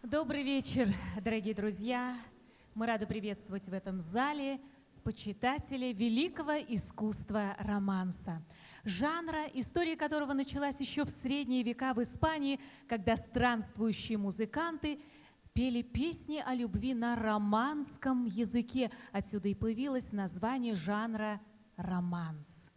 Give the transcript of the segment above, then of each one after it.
Добрый вечер, дорогие друзья! Мы рады приветствовать в этом зале почитателей великого искусства романса. Жанра, история которого началась еще в средние века в Испании, когда странствующие музыканты пели песни о любви на романском языке. Отсюда и появилось название жанра «романс».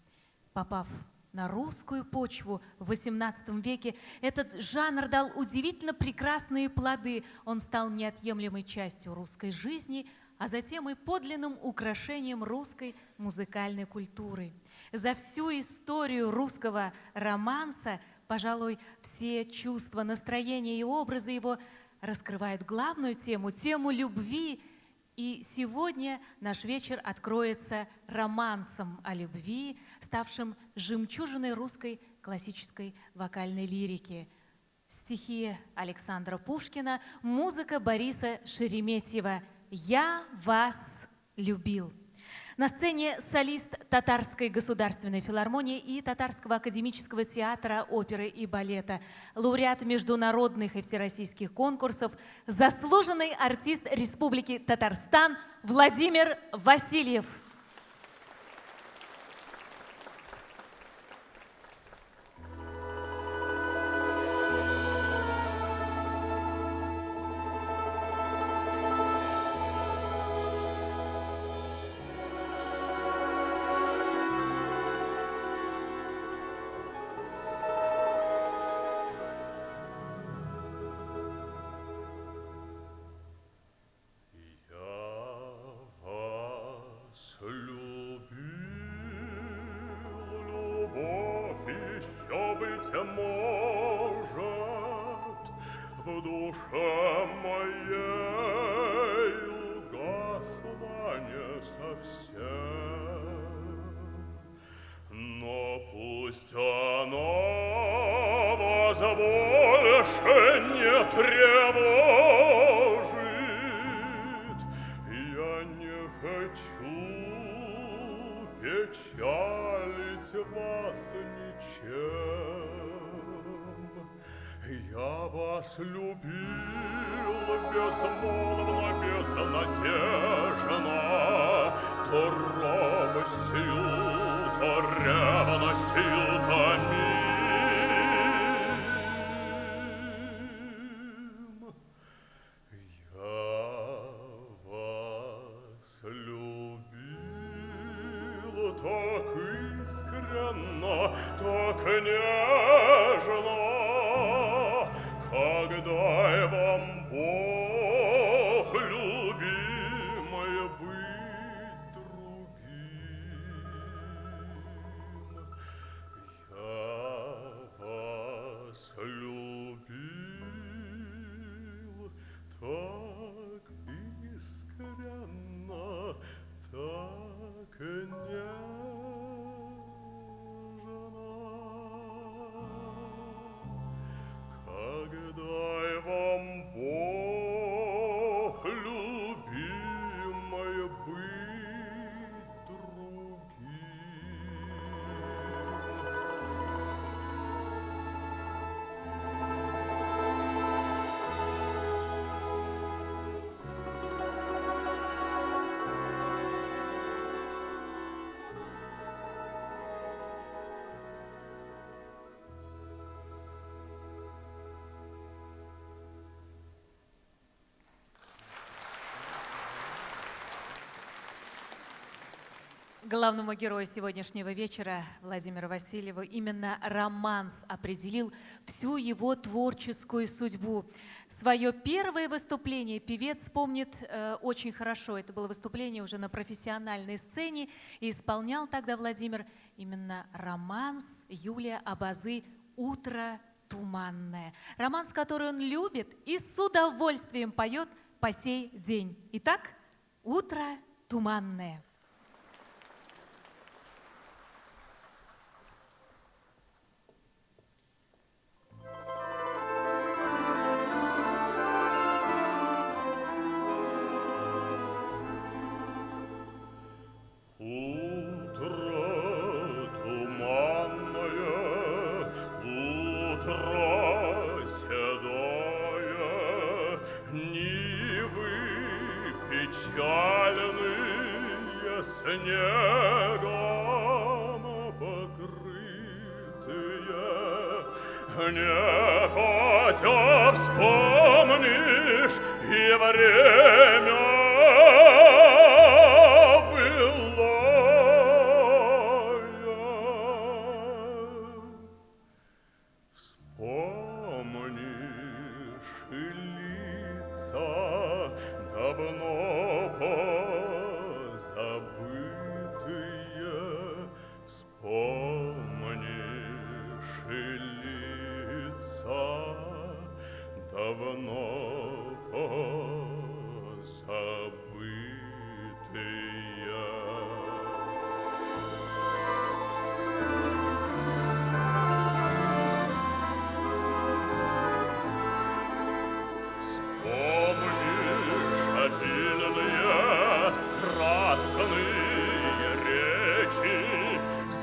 Попав на русскую почву в XVIII веке, этот жанр дал удивительно прекрасные плоды. Он стал неотъемлемой частью русской жизни, а затем и подлинным украшением русской музыкальной культуры. За всю историю русского романса, пожалуй, все чувства, настроения и образы его раскрывают главную тему любви. И сегодня наш вечер откроется романсом о любви, ставшим жемчужиной русской классической вокальной лирики. Стихи Александра Пушкина, музыка Бориса Шереметьева «Я вас любил». На сцене солист Татарской государственной филармонии и Татарского академического театра оперы и балета, лауреат международных и всероссийских конкурсов, заслуженный артист Республики Татарстан Владимир Васильев. Может, в душе моей угасла не совсем, но пусть она вас больше не тревожит. Я не хочу печалить вас ничем. Я вас любил безмолвно, безнадежно, то робостью, то ревностью томим. Я вас любил так искренно, так нежно, когда вам Бог, любимая, быть другим. Я вас любил так искренно, так нежно, когда вам Бог, любимая, быть другим. Главному герою сегодняшнего вечера, Владимиру Васильеву, именно романс определил всю его творческую судьбу. Свое первое выступление певец помнит очень хорошо. Это было выступление уже на профессиональной сцене, и исполнял тогда Владимир именно романс Юлия Абазы «Утро туманное». Романс, который он любит и с удовольствием поет по сей день. Итак, «Утро туманное». Утро туманное, утро седое, снегом покрытые, нехотя вспомнишь и время былое. Вспомнишь и лица давно позабытые, вспомнишь и лица давно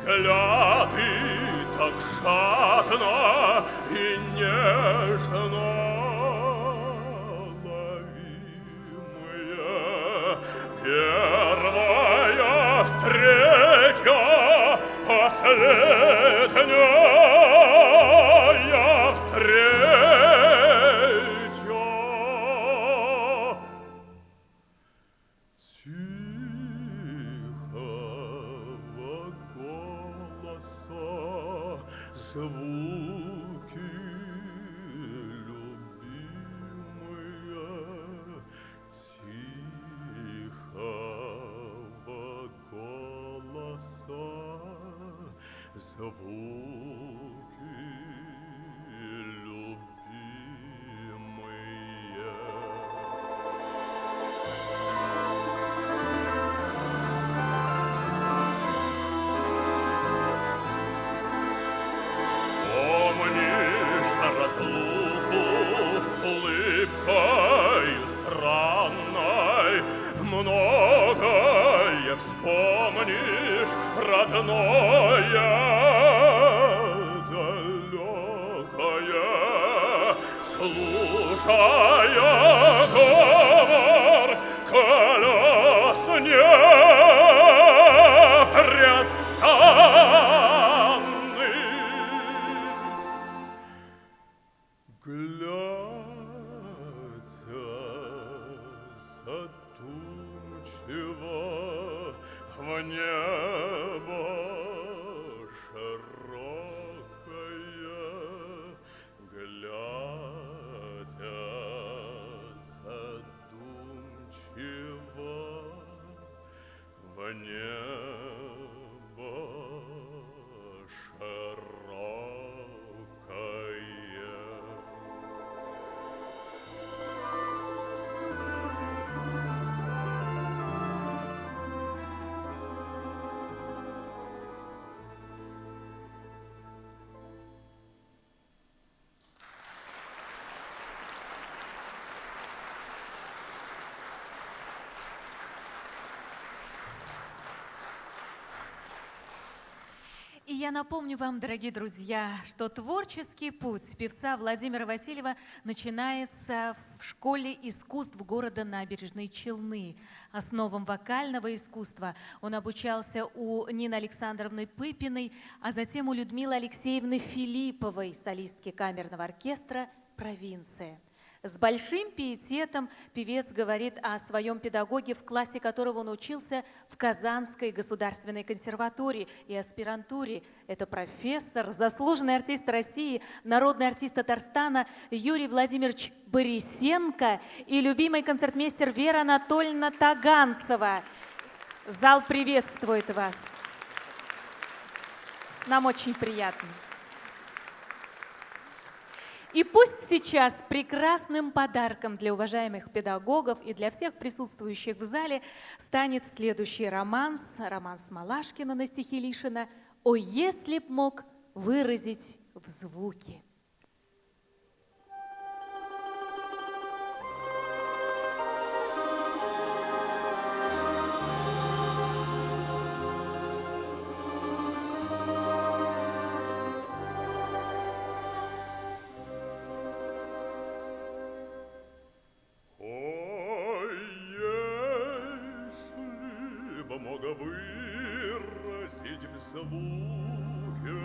взгляды так жадно и нежно ловимые. Первая встреча, последняя встреча. Звуки любимые, тихого голоса, звуки любимые. Разлуку с улыбкой странной, многое вспомнишь, родное, далекое, слушая говор колес непрестанный. Глядя задумчиво в небо широкое, глядя задумчиво в небо широкое. И я напомню вам, дорогие друзья, что творческий путь певца Владимира Васильева начинается в школе искусств города Набережные Челны. Основам вокального искусства он обучался у Нины Александровны Пыпиной, а затем у Людмилы Алексеевны Филипповой, солистки камерного оркестра «Провинция». С большим пиететом певец говорит о своем педагоге, в классе которого он учился в Казанской государственной консерватории и аспирантуре. Это профессор, заслуженный артист России, народный артист Татарстана Юрий Владимирович Борисенко и любимый концертмейстер Вера Анатольевна Таганцева. Зал приветствует вас. Нам очень приятно. И пусть сейчас прекрасным подарком для уважаемых педагогов и для всех присутствующих в зале станет следующий романс, романс Малашкина на стихи Лишина «О, если б мог выразить в звуке». Мог звуке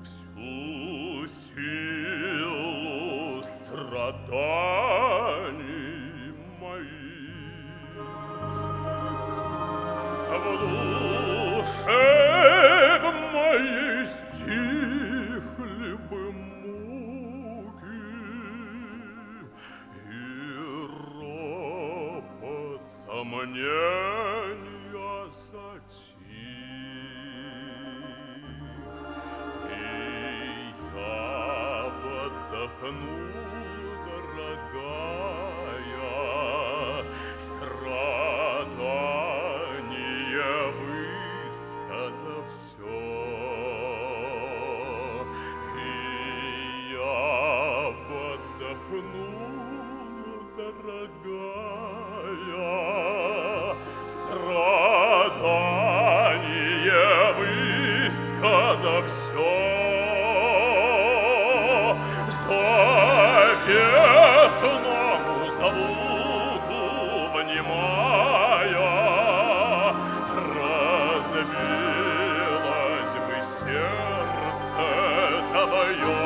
всю силу страданий моих. В душе б моей стихли бы муки, и ропот сомнения затих, и я отдохну, дорогая, страдания высказав все. И я отдохну, дорогая, страдания высказав все. Заветному звуку внимая, разбилось бы сердце твое.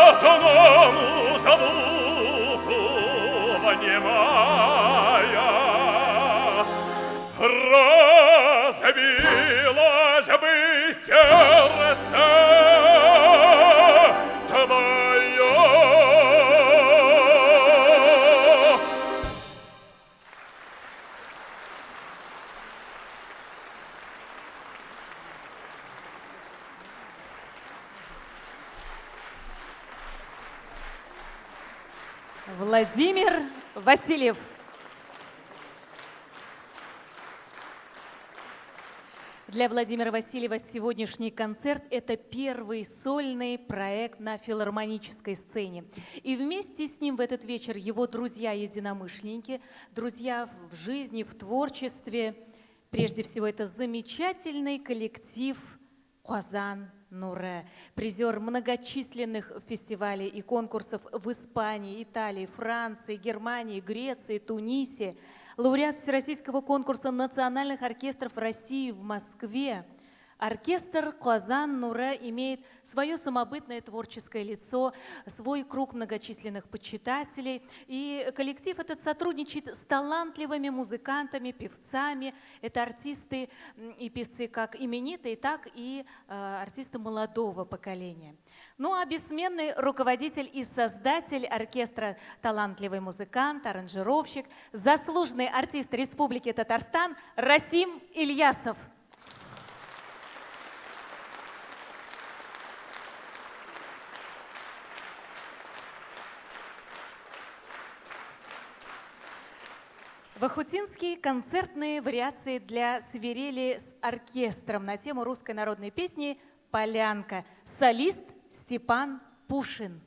Заветному звуку внимая, разбилось бы сердце твое. Владимир Васильев. Для Владимира Васильева сегодняшний концерт – это первый сольный проект на филармонической сцене. И вместе с ним в этот вечер его друзья-единомышленники, друзья в жизни, в творчестве. Прежде всего, это замечательный коллектив «Козан Нуре», призер многочисленных фестивалей и конкурсов в Испании, Италии, Франции, Германии, Греции, Тунисе, лауреат Всероссийского конкурса национальных оркестров России в Москве. Оркестр «Козан Нуре» имеет свое самобытное творческое лицо, свой круг многочисленных почитателей. И коллектив этот сотрудничает с талантливыми музыкантами, певцами. Это артисты и певцы как именитые, так и артисты молодого поколения. Ну а бессменный руководитель и создатель оркестра, талантливый музыкант, аранжировщик, заслуженный артист Республики Татарстан Расим Ильясов. Вахутинские концертные вариации для свирели с оркестром на тему русской народной песни «Полянка». Солист Степан Пушин.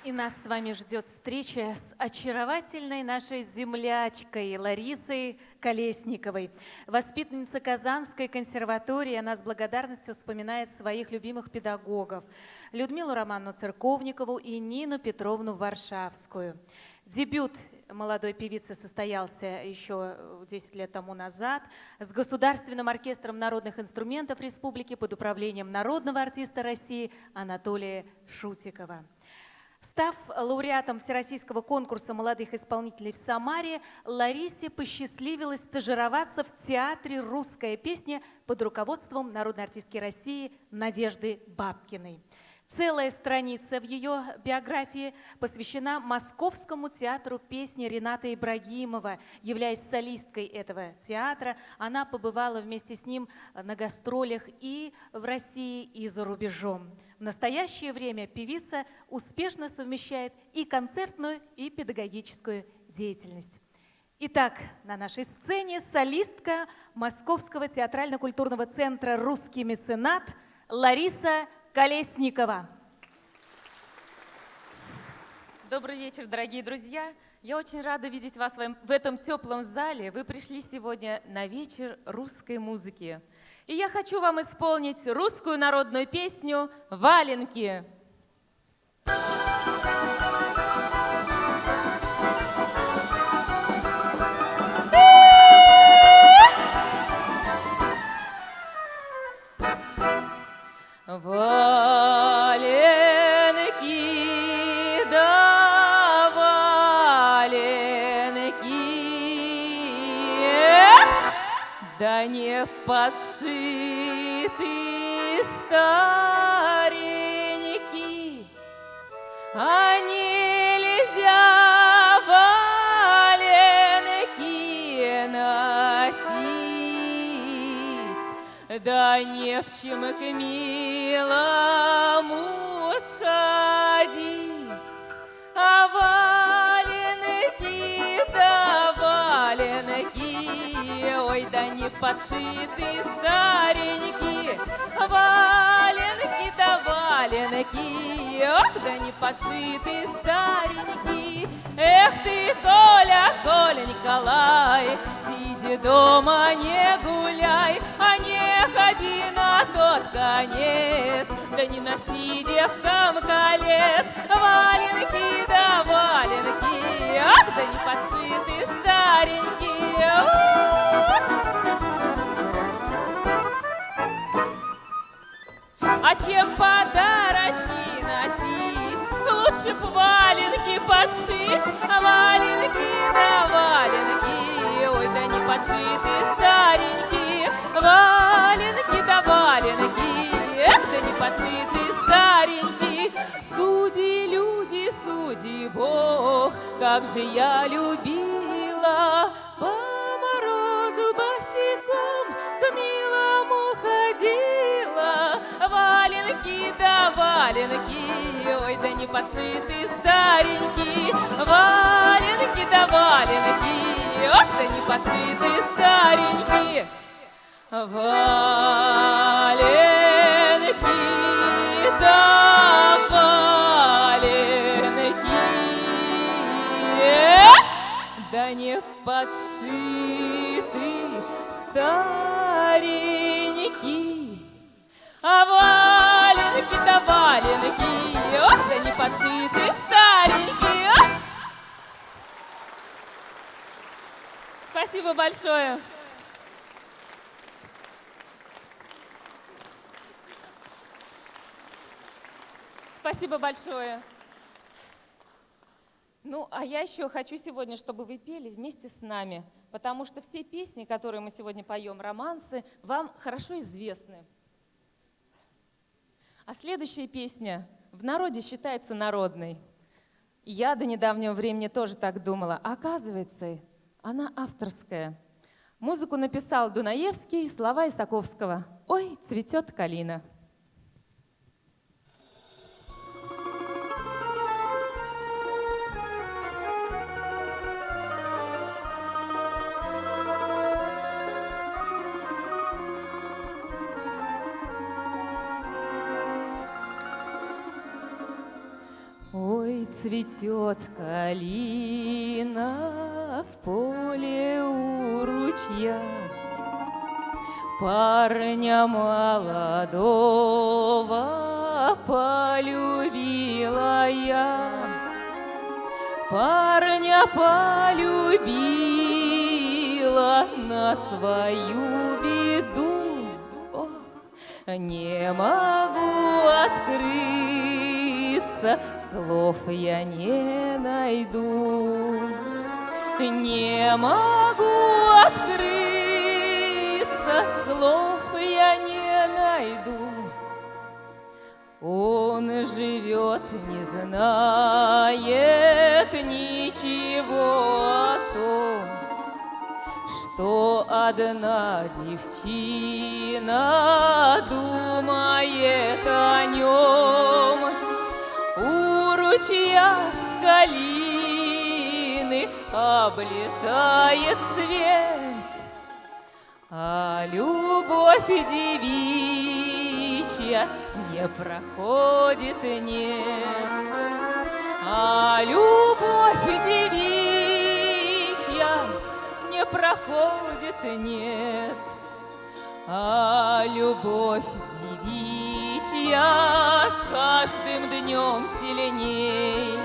И нас с вами ждет встреча с очаровательной нашей землячкой Ларисой Колесниковой. Воспитанница Казанской консерватории, она с благодарностью вспоминает своих любимых педагогов Людмилу Романовну Церковникову и Нину Петровну Варшавскую. Дебют молодой певицы состоялся еще 10 лет тому назад с Государственным оркестром народных инструментов Республики под управлением народного артиста России Анатолия Шутикова. Став лауреатом Всероссийского конкурса молодых исполнителей в Самаре, Ларисе посчастливилось стажироваться в Театре «Русская песня» под руководством народной артистки России Надежды Бабкиной. Целая страница в ее биографии посвящена Московскому театру песни Рената Ибрагимова. Являясь солисткой этого театра, она побывала вместе с ним на гастролях и в России, и за рубежом. В настоящее время певица успешно совмещает и концертную, и педагогическую деятельность. Итак, на нашей сцене солистка Московского театрально-культурного центра «Русский меценат» Лариса Колесникова. Добрый вечер, дорогие друзья. Я очень рада видеть вас в этом теплом зале. Вы пришли сегодня на вечер русской музыки. И я хочу вам исполнить русскую народную песню «Валенки». Валенки, да валенки, да не подшиты старенький, а нельзя валенки носить, да не в чем к милому сходить, а валенки, да валенки, ой, да не подшиты старенькие, валенки, да валенки, ох, да не подшиты старенькие. Эх ты, Коля, Коля Николай, сиди дома, не гуляй, а не ходи на тот конец, да не носи девкам колец. Валенки, да валенки, ах, да не подшиты старенькие. А чем подарочки носить? Лучше б валенки подшить. А валенки, да валенки, ой, да не подшиты старенькие. Валенки, да валенки, эх, да не подшиты старенькие. Суди, люди, суди, Бог, как же я любила по морозу босиком к милому ходила. Валенки, да валенки, ой, да не подшиты старенькие. Валенки, да валенки, ой, да не подшиты старенькие. Валенки, да валенки, да не подшиты старенькие. А валенки, да валенки, ох, да не подшиты старенькие. Спасибо большое. Спасибо большое. Ну, а я еще хочу сегодня, чтобы вы пели вместе с нами, потому что все песни, которые мы сегодня поем, романсы, вам хорошо известны. А следующая песня в народе считается народной. И я до недавнего времени тоже так думала. А оказывается, она авторская. Музыку написал Дунаевский, слова Исаковского. «Ой, цветет калина». цветет калина в поле у ручья. Парня молодого полюбила я. Парня полюбила на свою беду. Ох, не могу открыться, слов я не найду. Не могу открыться, слов я не найду. Он живет, не знает ничего о том, что одна девчина думает о нем. У ручья с калины облетает свет, а любовь девичья не проходит, нет. А любовь девичья не проходит, нет. А любовь девичья с каждым днем сильней.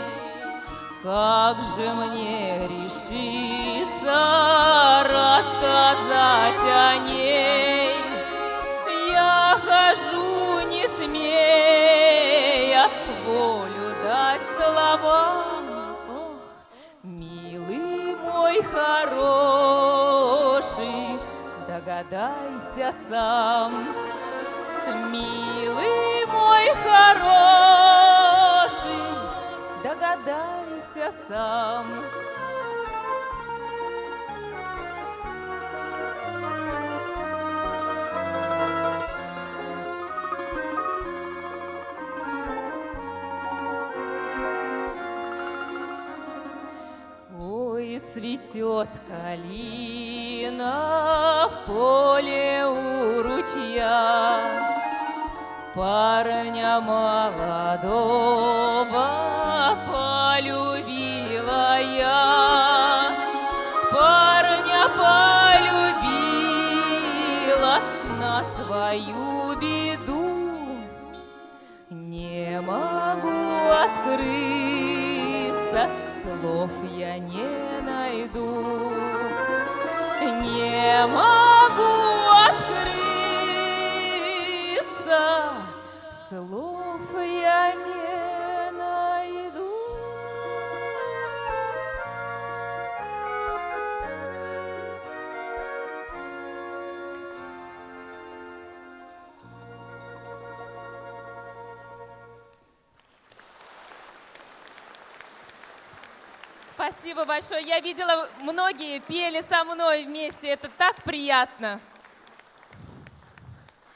Как же мне решиться рассказать о ней? Я хожу, не смея волю дать словам. Ох, милый мой хороший, догадайся сам. Милый мой хороший, догадайся сам. Ой, цветет калина в поле у ручья. Парня молодого полюбила я. Парня полюбила на свою беду. Не могу открыться, слов я не найду. Не могу открыться, слов я не найду. Спасибо большое. Я видела, многие пели со мной вместе. Это так приятно.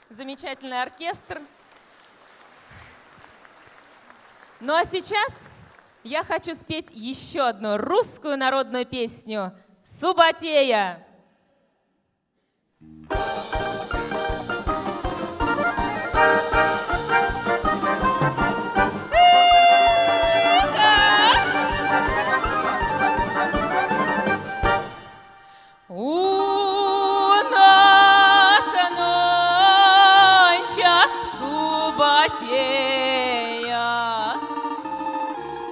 Замечательный оркестр. Ну а сейчас я хочу спеть еще одну русскую народную песню «Субботея». У нас нонча субботея,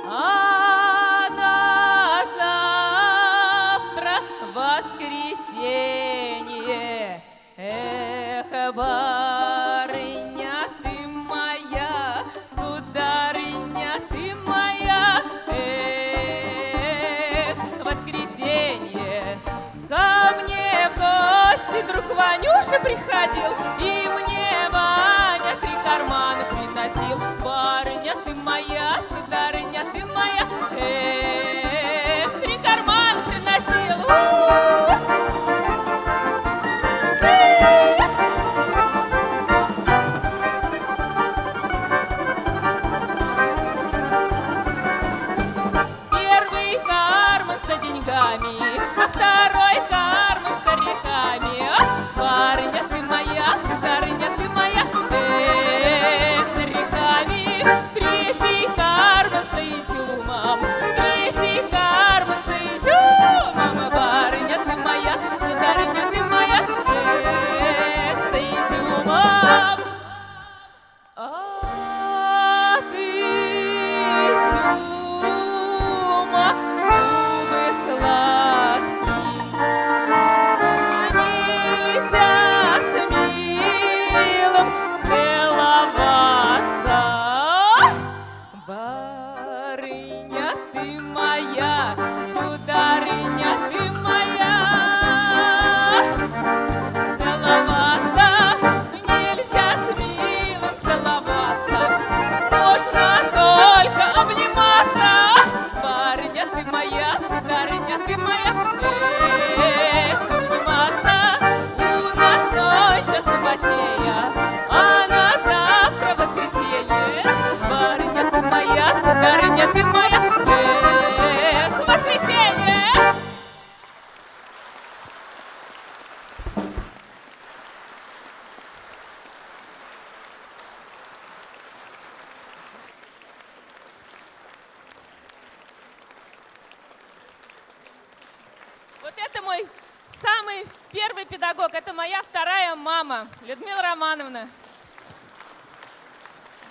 а на завтра воскресенье. Эх, барыня ты моя, сударыня ты моя, эх, воскресенье. Ко мне в гости друг Ванюша приходил, и мне Ваня 3 кармана приносил. самый первый педагог. Это моя вторая мама, Людмила Романовна.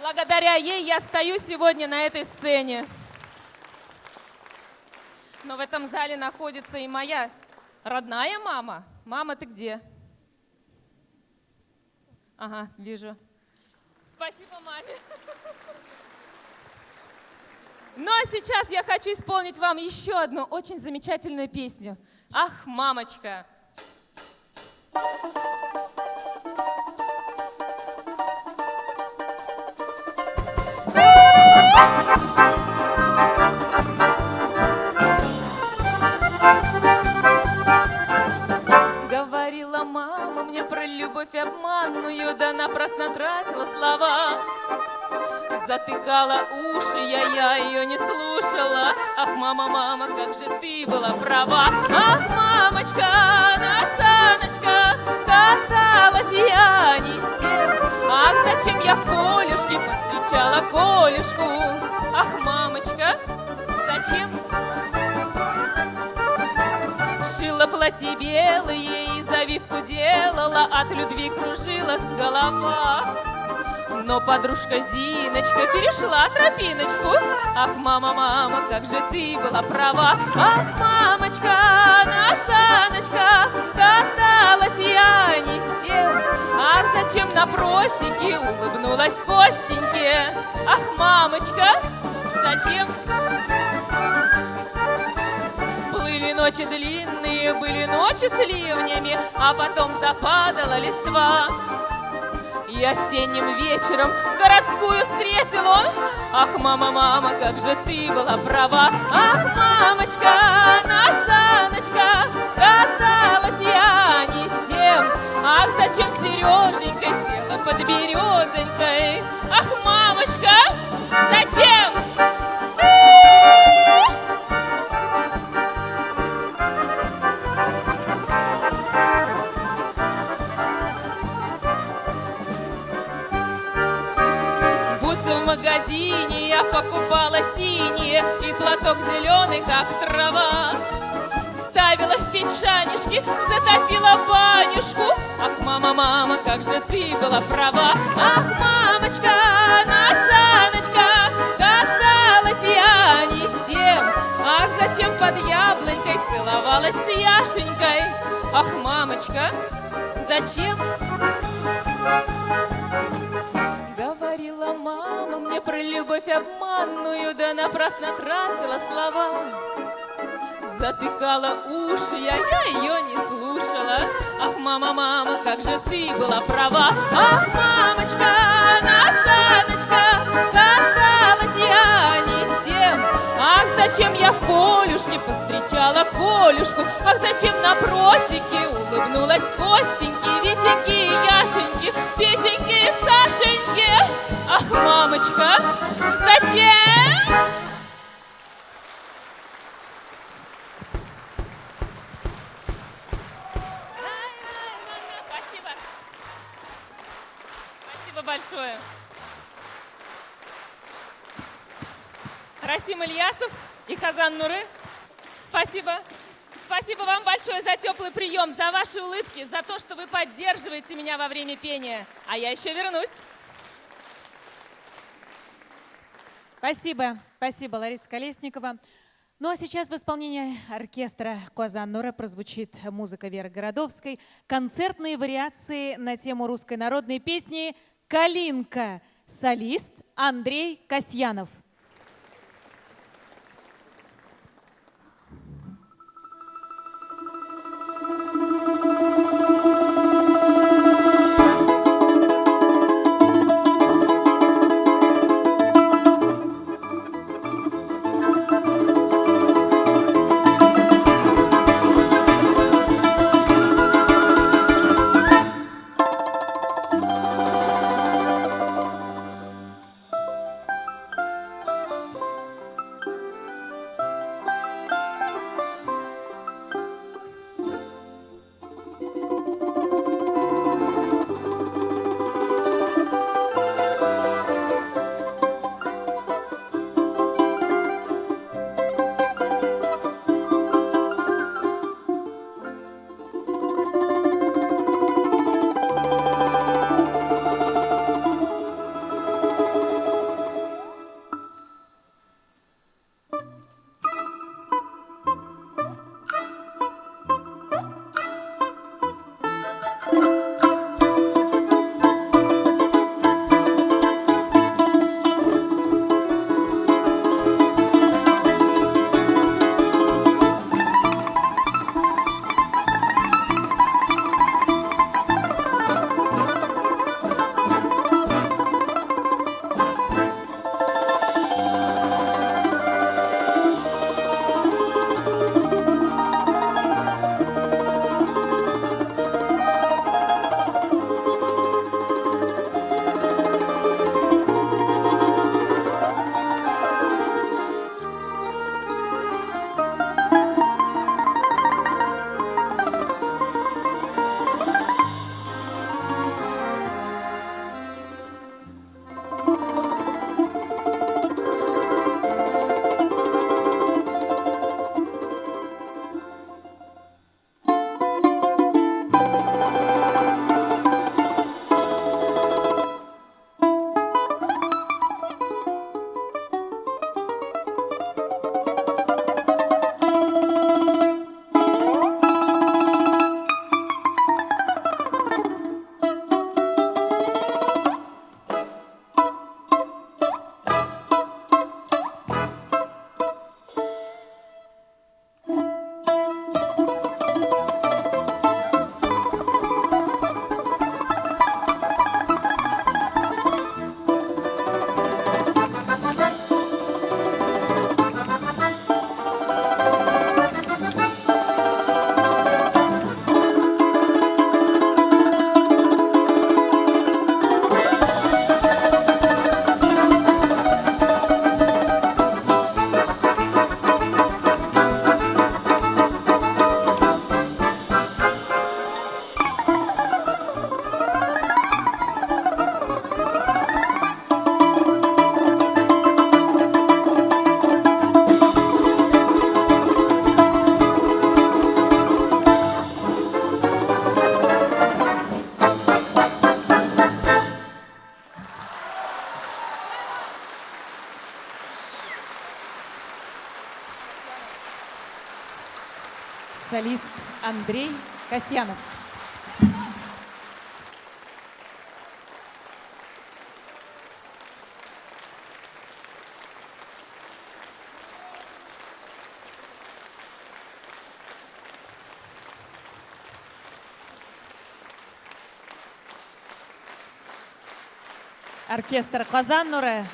Благодаря ей я стою сегодня на этой сцене. Но в этом зале находится и моя родная мама. Мама, ты где? Ага, вижу. Спасибо маме. Ну а сейчас я хочу исполнить вам еще одну очень замечательную песню. Ах, мамочка! Говорила мама мне про любовь обманную, да напрасно тратила слова. Затыкала уши, я ее не слушала. Ах, мама, мама, как же ты была права. Ах, мамочка, на саночках каталась я не с тем. Ах, зачем я в полюшке повстречала Колюшку. Ах, мамочка, зачем? Шила платье белые и завивку делала, от любви кружилась голова. Но подружка Зиночка перешла тропиночку. Ах, мама, мама, как же ты была права. Ах, мамочка, на саночках каталась я не с тем. Ах, зачем на просеке улыбнулась Костеньке. Ах, мамочка, зачем? Плыли ночи длинные, были ночи с ливнями, а потом западала листва. И осенним вечером городскую встретил он. Ах, мама, мама, как же ты была права. Ах, мамочка, на саночках каталась я не с тем. Ах, зачем Сереженька села под березонькой. Ах, мамочка, зачем? В магазине я покупала синие и платок зеленый, как трава. Ставила в печь шанишки, затопила банюшку. Ах, мама, мама, как же ты была права. Ах, мамочка, на саночках каталась я не с тем. Ах, зачем под яблонькой целовалась с Яшенькой. Ах, мамочка, зачем? Говорила мама мне про любовь обманную, да напрасно тратила слова. Затыкала уши, я ее не слушала. Ах, мама, мама, как же ты была права. Ах, мамочка, на саночках каталась я не с тем. Ах, зачем я в полюшке повстречала Колюшку. Ах, зачем на просеке улыбнулась Костеньке, Витеньке и Яшеньке, Петеньке и Сашеньке. Ах, мамочка, зачем? Спасибо. Спасибо большое. Расим Ильясов и Казан Нуры. Спасибо. Спасибо вам большое за теплый прием, за ваши улыбки, за то, что вы поддерживаете меня во время пения. А я еще вернусь. Спасибо, спасибо, Лариса Колесникова. Ну а сейчас в исполнении оркестра «Казан Нуры» прозвучит музыка Веры Городовской, концертные вариации на тему русской народной песни «Калинка». Солист Андрей Касьянов. солист Андрей Касьянов. Оркестр «Казан Нуре»,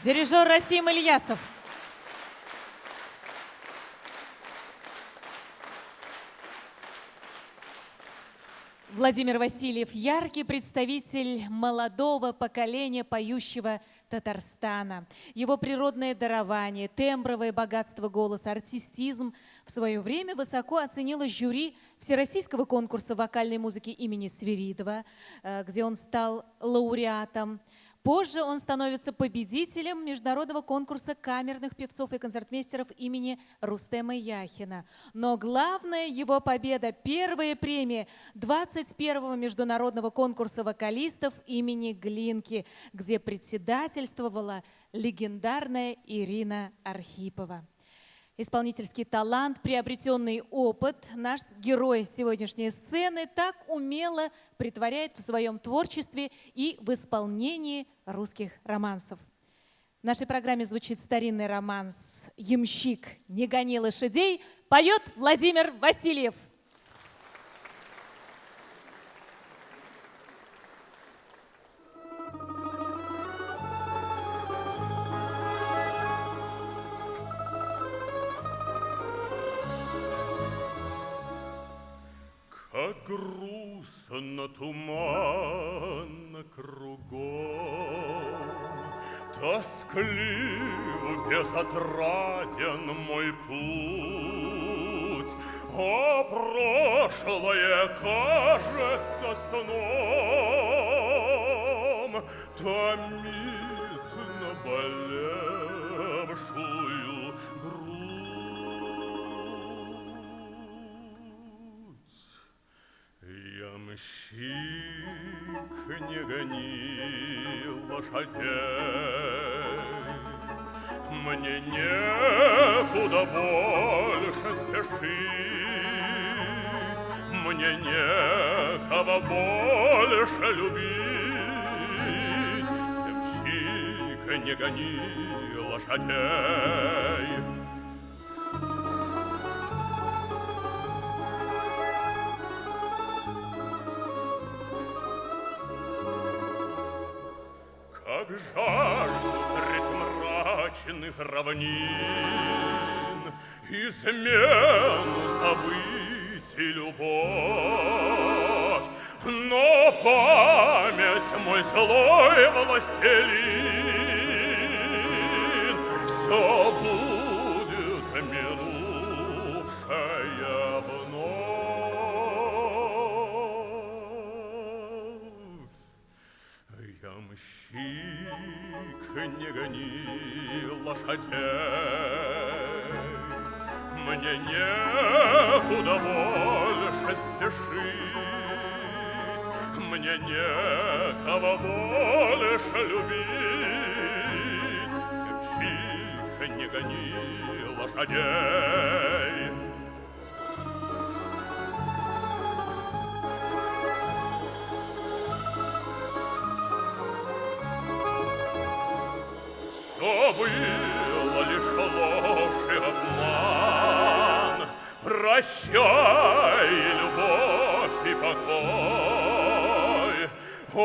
дирижер Расим Ильясов. Владимир Васильев – яркий представитель молодого поколения поющего Татарстана. Его природное дарование, тембровое богатство голоса, артистизм в свое время высоко оценило жюри Всероссийского конкурса вокальной музыки имени Свиридова, где он стал лауреатом. Позже он становится победителем международного конкурса камерных певцов и концертмейстеров имени Рустема Яхина. Но главная его победа – первая премия 21-го международного конкурса вокалистов имени Глинки, где председательствовала легендарная Ирина Архипова. Исполнительский талант, приобретенный опыт наш герой сегодняшней сцены так умело претворяет в своем творчестве и в исполнении русских романсов. В нашей программе звучит старинный романс «Ямщик, не гони лошадей», поет Владимир Васильев. Как грустно, туманно кругом, тосклив, безотраден мой путь, а прошлое кажется сном, томит наболевшую ямщик, не гони лошадей, мне некуда больше спешить, мне некого больше любить. Ямщик, не гони лошадей. Как жажду средь мрачных равнин измену забыть и любовь, но память мой злой властелин все будет минувшая вновь. Ямщик, не гони лошадей, мне некуда больше спешить, мне некого больше любить. Ямщик, не гони лошадей. Что было лишь ложь и обман, прощай, любовь и покой, о,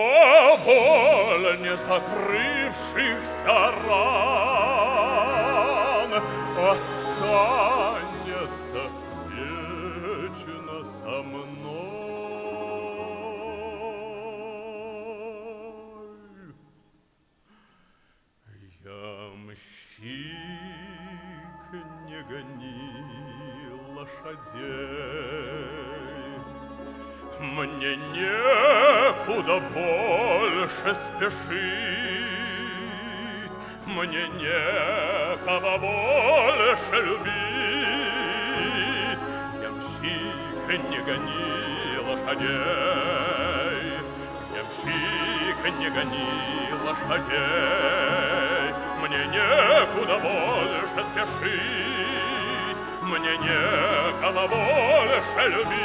боль не закрывшихся ран останется вечно со мной. Ямщик, не гони лошадей, мне некуда больше спешить, мне некого больше любить. Ямщик, не гони лошадей, ямщик, не гони лошадей, мне некуда больше спешить, мне некого больше любить.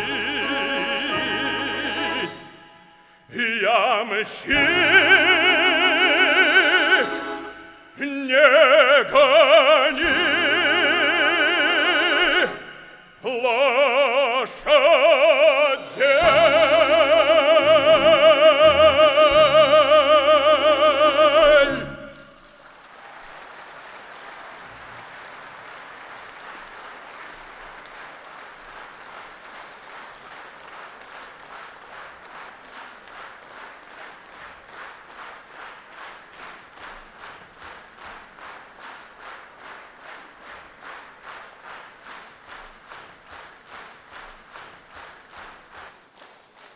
Я мщи не гони лошадей.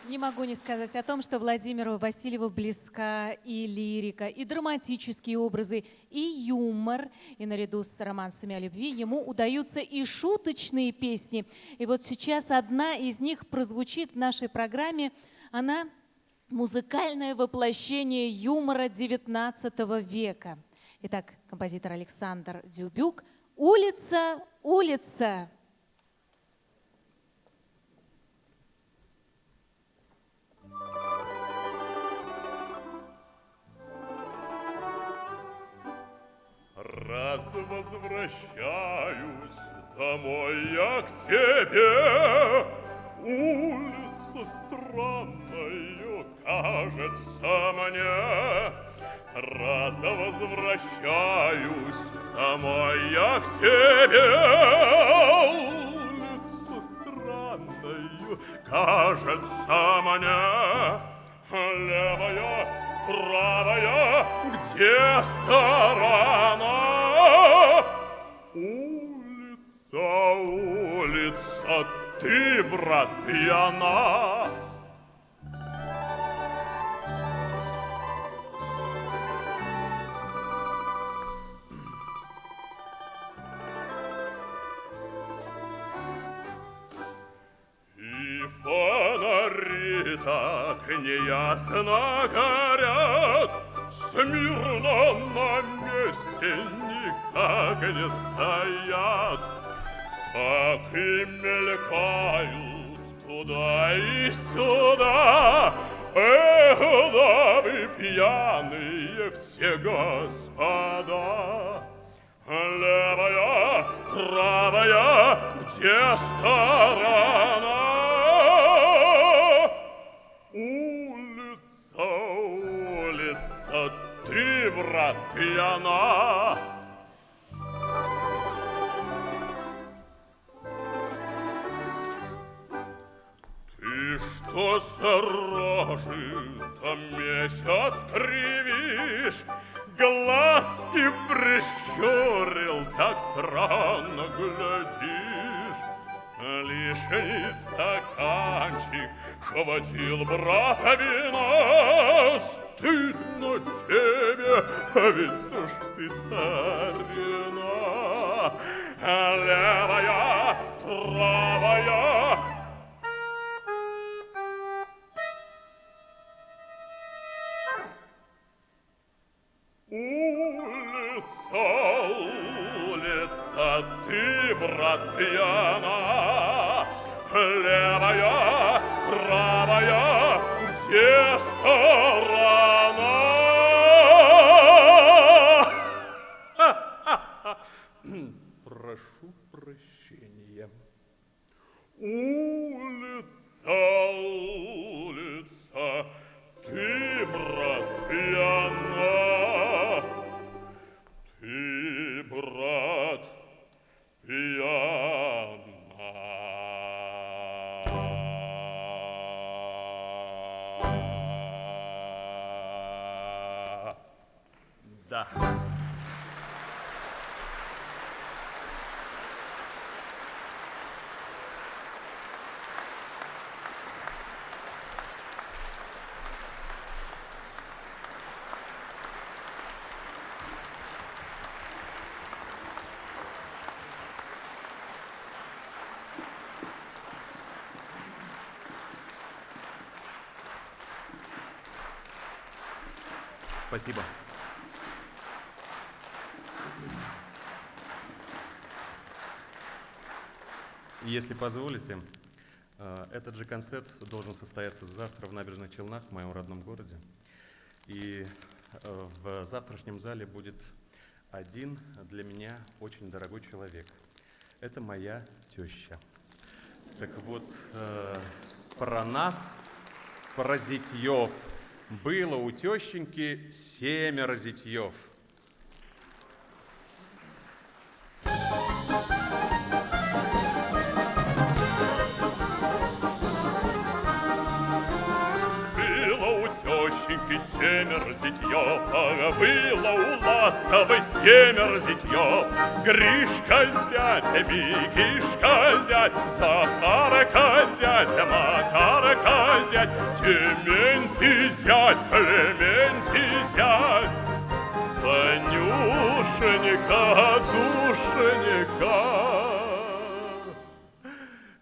Не могу не сказать о том, что Владимиру Васильеву близка и лирика, и драматические образы, и юмор. И наряду с романсами о любви ему удаются и шуточные песни. И вот сейчас одна из них прозвучит в нашей программе. Она музыкальное воплощение юмора XIX века. Итак, композитор Александр Дюбюк «Улица, улица». Раз возвращаюсь домой я к себе, улица странною кажется мне. Раз возвращаюсь домой я к себе, улица странною кажется мне. Левая, правая, где сторона? Улица, улица, ты, брат, пьяна. И фонари так неясно горят, смирно на месте никак не стоят. Так и мелькают туда и сюда. Эх, да вы пьяные все господа. Левая, правая, где сторона? Улица, улица, ты, брат, пьяна. Ты что с рожи-то месяц кривишь, глазки прищурил, так странно глядишь. Лишний стаканчик хватил брата вина, стыдно тебе, ведь уж ты старина. Левая, правая, улица, улица, ты, брат, пьяна. Левая, правая, где сторона? Прошу прощения. Улица, улица, ты, брат, пьяна. Ты, брат, пьяна. Да. Спасибо. Если позволите, этот же концерт должен состояться завтра в Набережных Челнах, в моем родном городе. И в завтрашнем зале будет один для меня очень дорогой человек. Это моя теща. Так вот, про нас, про зятьев, было у тещеньки 7 зятьев. Тещеньки 7 зятьев, было у ласковой 7 зятьев. Гришка зять, Бегишка зять, Захарка зять, Макарка зять, Дементий зять, Клементий зять. Ванюшенька, душенька,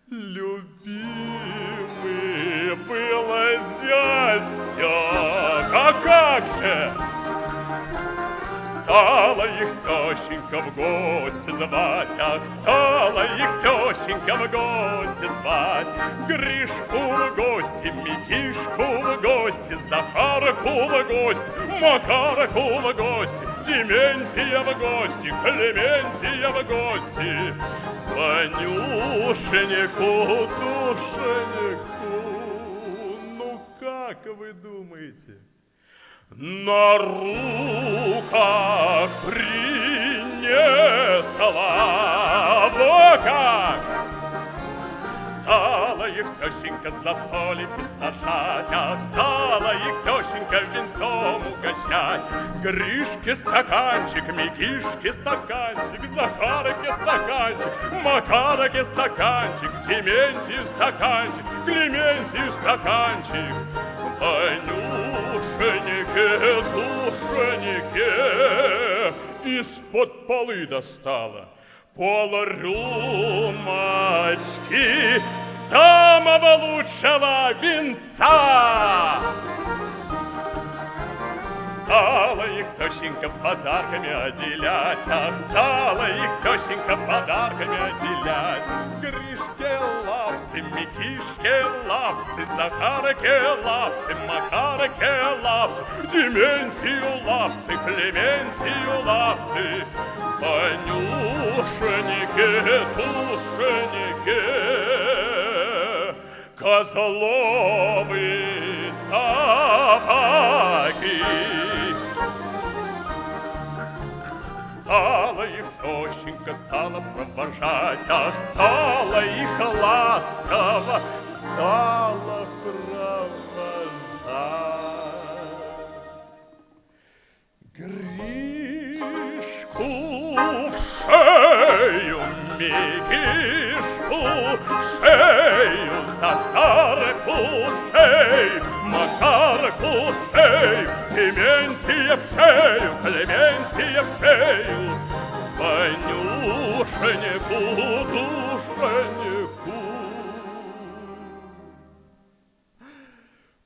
любимый было зятя. А как же? Стала их тещенька в гости звать, ах, стала их тещенька в гости звать. Гришку в гости, Микишку в гости, Захарку в гости, Макарку в гости, Дементия в гости, Клементия в гости. Ванюшеньку, душеньку, ну как вы думаете? На руках принесла, во как! Стала их тещенька за столики сажать, ах, стала их тещенька венцом угощать. Гришке стаканчик, Микишке стаканчик, Захарке стаканчик, Макарке стаканчик, Дементию стаканчик, Клементию стаканчик. Ванюшеньке, душеньке, из-под полы достала пол-рюмочки самого лучшего винца. Стала их тещенька подарками отделять, ах, стала их тещенька подарками отделять. Гришке лапцы, Микишке лапцы, Захарке лапцы, Макарке лапцы, Дементию лапцы, Клементию лапцы. Ванюшеньке, душеньке, козловые собаки. Стала их тещенька, стала провожать, ах, стала их ласково, стала провожать. Гришку в шею, Микишку в шею, Захарку в шею, Макарку в шею, Дементия в шею, Клементия в шею. Ванюшеньку, душеньку,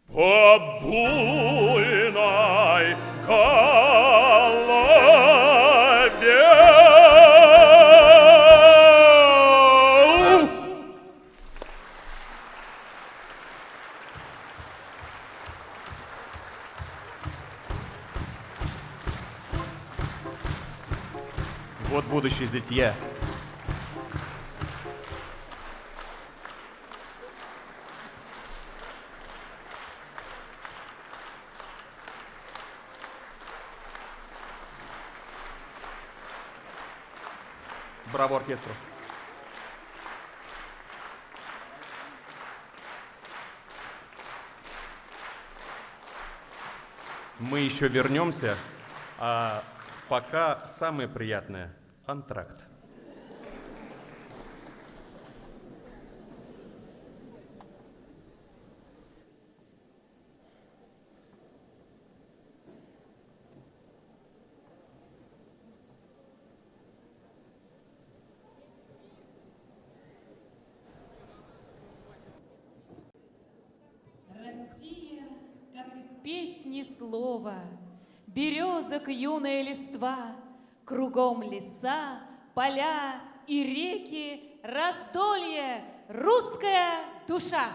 по буйной голове. Вот будущие зятья. Браво оркестру. Мы еще вернемся, а пока самое приятное – антракт. Россия, как из песни слова, березок юная листва, кругом леса, поля и реки Раздолье, русская душа.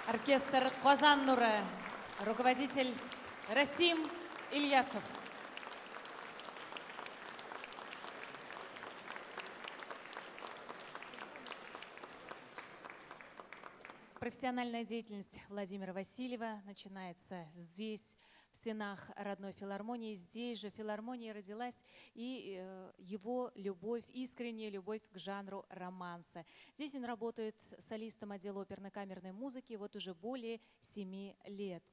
Оркестр «Казан Нуры», руководитель Расим Ильясов. Профессиональная деятельность Владимира Васильева начинается здесь, в стенах родной филармонии. Здесь же в филармонии родилась и его любовь, искренняя любовь к жанру романса. Здесь он работает солистом отдела оперно-камерной музыки вот уже более 7 лет.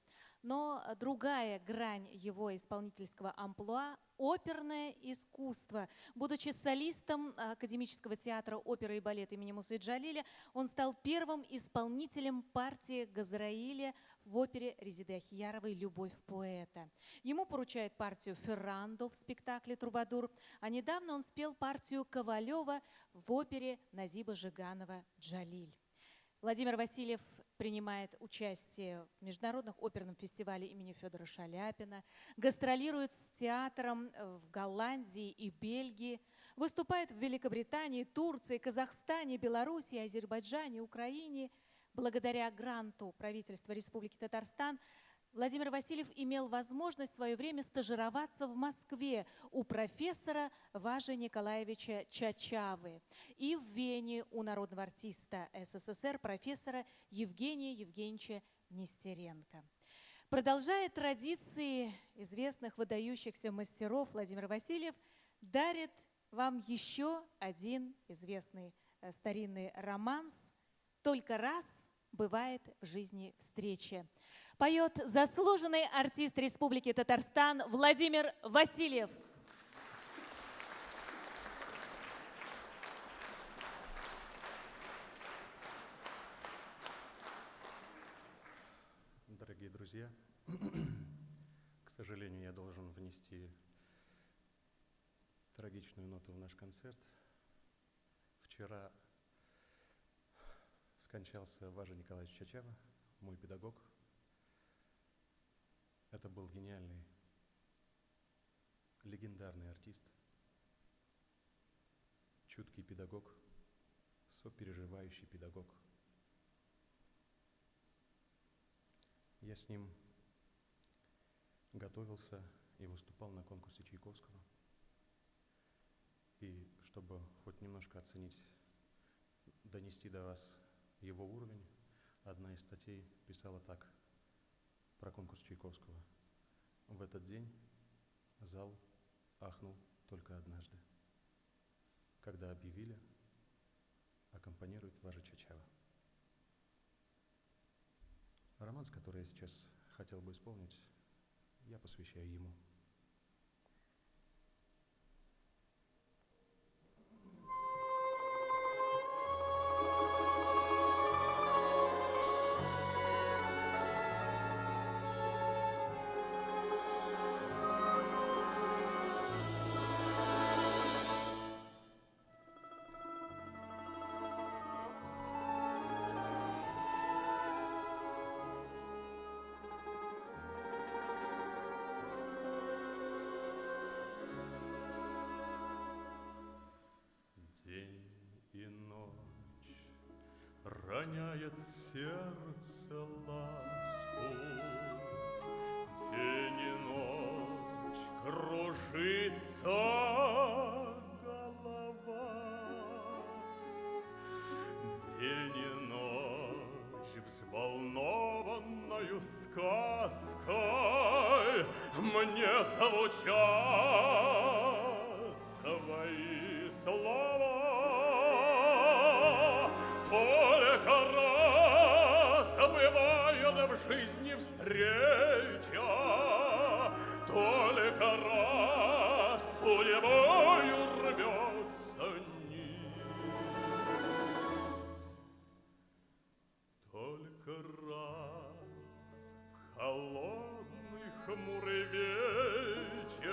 Но другая грань его исполнительского амплуа – оперное искусство. Будучи солистом Академического театра оперы и балета имени Мусы Джалиля, он стал первым исполнителем партии Газраиля в опере Резиды Ахияровой «Любовь поэта». Ему поручают партию Феррандо в спектакле «Трубадур», а недавно он спел партию Ковалева в опере Назиба Жиганова «Джалиль». Владимир Васильев принимает участие в международных оперном фестивале имени Федора Шаляпина, гастролирует с театром в Голландии и Бельгии, выступает в Великобритании, Турции, Казахстане, Беларуси, Азербайджане, Украине. Благодаря гранту правительства Республики Татарстан Владимир Васильев имел возможность в свое время стажироваться в Москве у профессора Важи Николаевича Чачавы и в Вене у народного артиста СССР профессора Евгения Евгеньевича Нестеренко. Продолжая традиции известных выдающихся мастеров, Владимир Васильев дарит вам еще один известный старинный романс «Только раз бывает в жизни встреча». Поет заслуженный артист Республики Татарстан Владимир Васильев. Дорогие друзья, к сожалению, я должен внести трагичную ноту в наш концерт. Вчера скончался Важа Николаевич Чачава, мой педагог. Это был гениальный, легендарный артист, чуткий педагог, сопереживающий педагог. Я с ним готовился и выступал на конкурсе Чайковского. И чтобы хоть немножко оценить, донести до вас его уровень, одна из статей писала так про конкурс Чайковского. В этот день зал ахнул только однажды, когда объявили, аккомпанирует Важа Чачава. Романс, который я сейчас хотел бы исполнить, я посвящаю ему. День и ночь роняет сердце ласку, день и ночь кружится голова, день и ночь взволнованною сказкой мне звучат твои слова. Только раз бывает в жизни встреча, только раз судьбою рвется нить, только раз в холодный хмурый вечер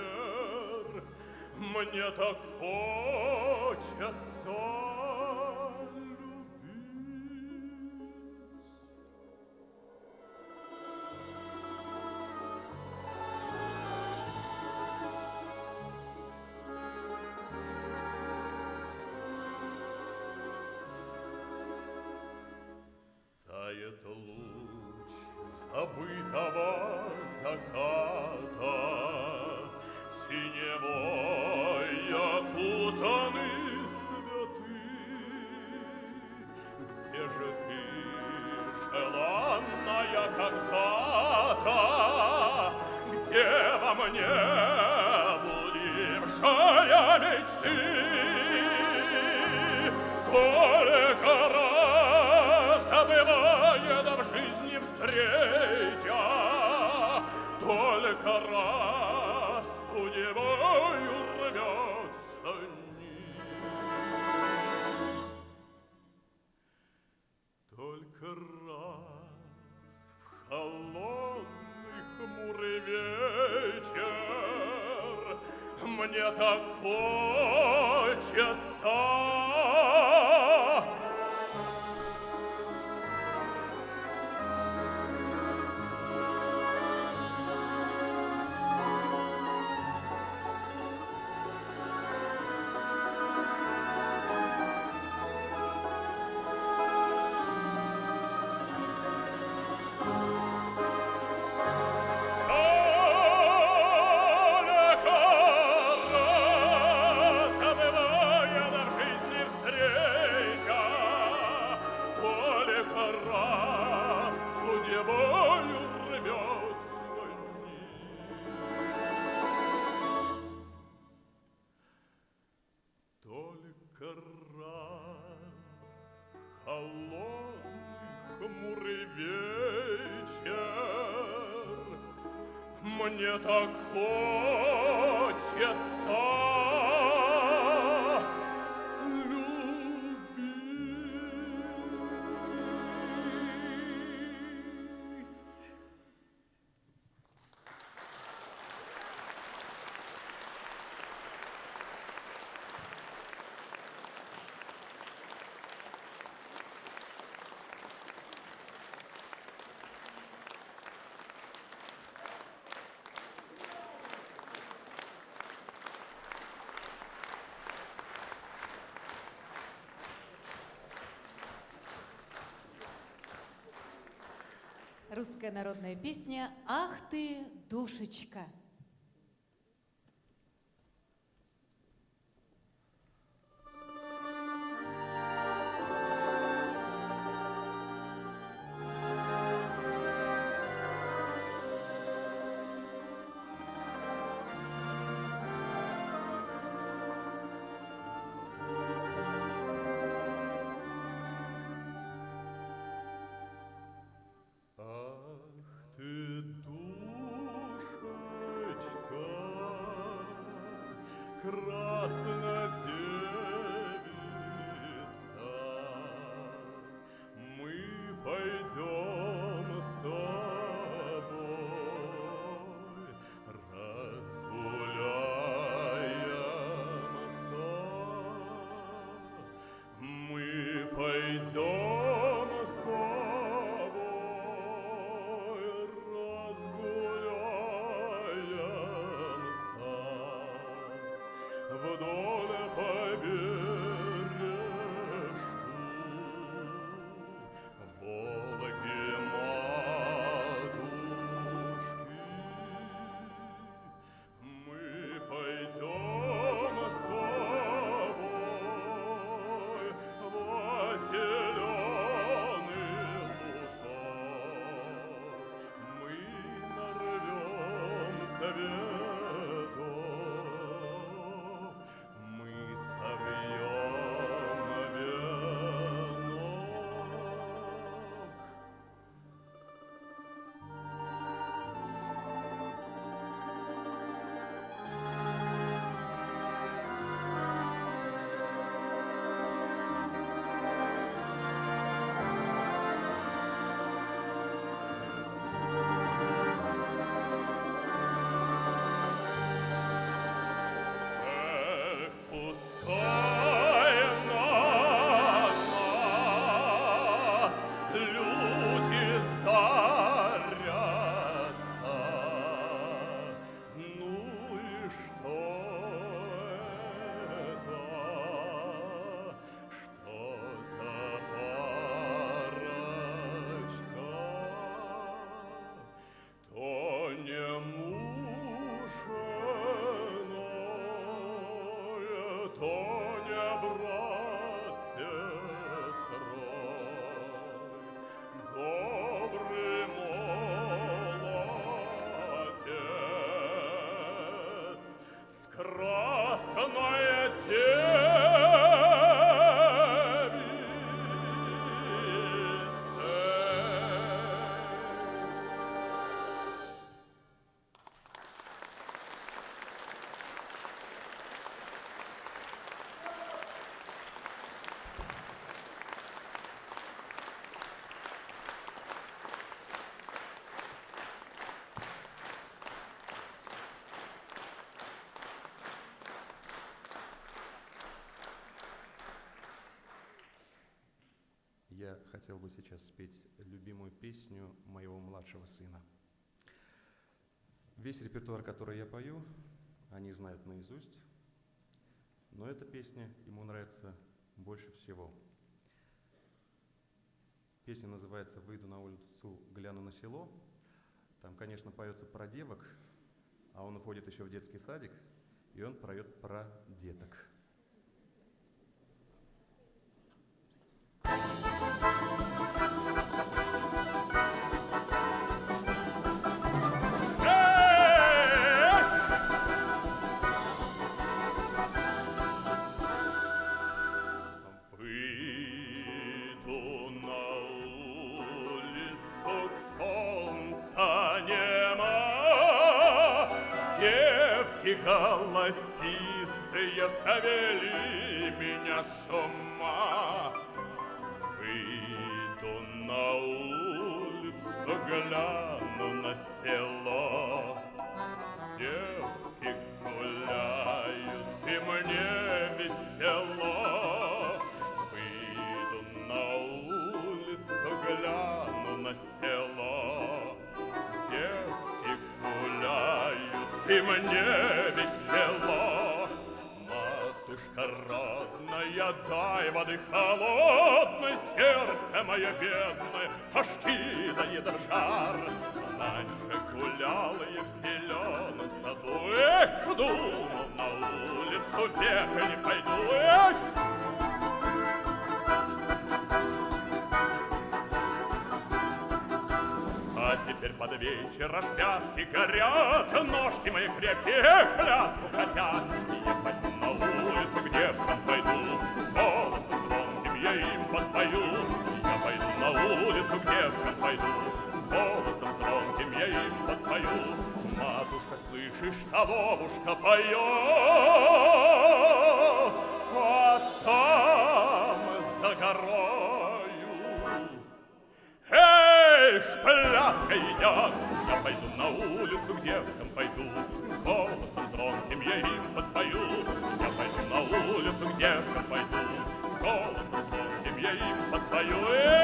мне так хочется любить. Тает луг забытого заката, синевой окутаны цветы. Где же ты, желанная когда-то, где во мне будившая мечты? Только раз бывает в жизни встреча, только раз судьбою рвется нить. Только раз в холодный хмурый вечер мне так хочется мне так хочется любить. Русская народная песня «Ах ты, душечка». Красная девица, мы пойдем с тобой, разгуляемся. Мы пойдем с тобой, разгуляемся. В хотел бы сейчас спеть любимую песню моего младшего сына. Весь репертуар, который я пою, они знают наизусть, но эта песня ему нравится больше всего. Песня называется «Выйду на улицу, гляну на село». Там, конечно, поется про девок, а он уходит еще в детский садик, и он поет про деток. Голосистые совели меня с ума. Выйду на улицу, гляну на село. Девки гуляют, и мне весело. Выйду на улицу, гляну на село. Девки гуляют, и мне весело. Матушка родная, дай воды холодной, сердце мое бедное аж кидает в жар. Раньше гуляла я в зеленом саду, эх, думал, на улицу века не пойду, эх. А теперь под вечер аж пятки горят, ножки мои крепкие пляску хотят. Я пойду на улицу, к девкам пойду, голосом звонким я им подпою. Я пойду на улицу, к девкам пойду, голосом звонким я им подпою. Матушка, слышишь, соловушка поет, а там за горою эх, пляска идет. Я пойду на улицу, к девкам пойду, голосом звонким я им подпою. Я пойду на улицу, к девкам пойду, голосом звонким я им подпою. Эх!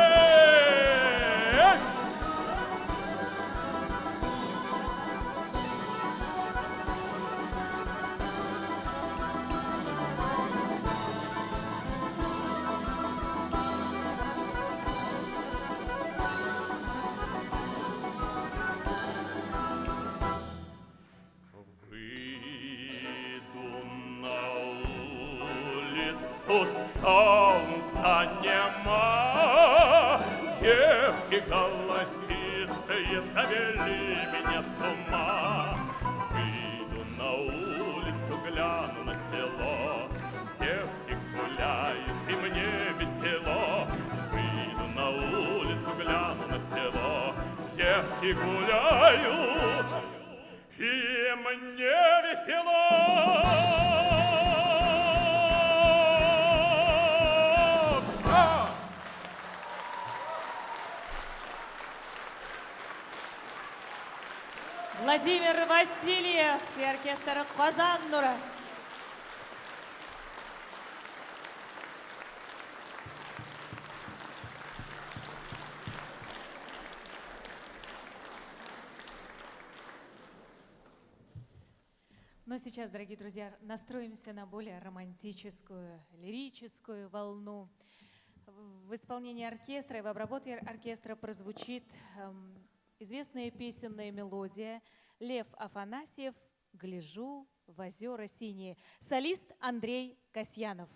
Солнца нема, девки голосистые завели меня с ума. Выйду на улицу, гляну на село, девки гуляют, и мне весело. Выйду на улицу, гляну на село, девки гуляют, и мне весело. Владимир Васильев и оркестр «Казан Нура». Но сейчас, дорогие друзья, настроимся на более романтическую, лирическую волну. В исполнении оркестра и в обработке оркестра прозвучит известная песенная мелодия Лев Афанасьев «Гляжу в озера синие». Солист Андрей Касьянов.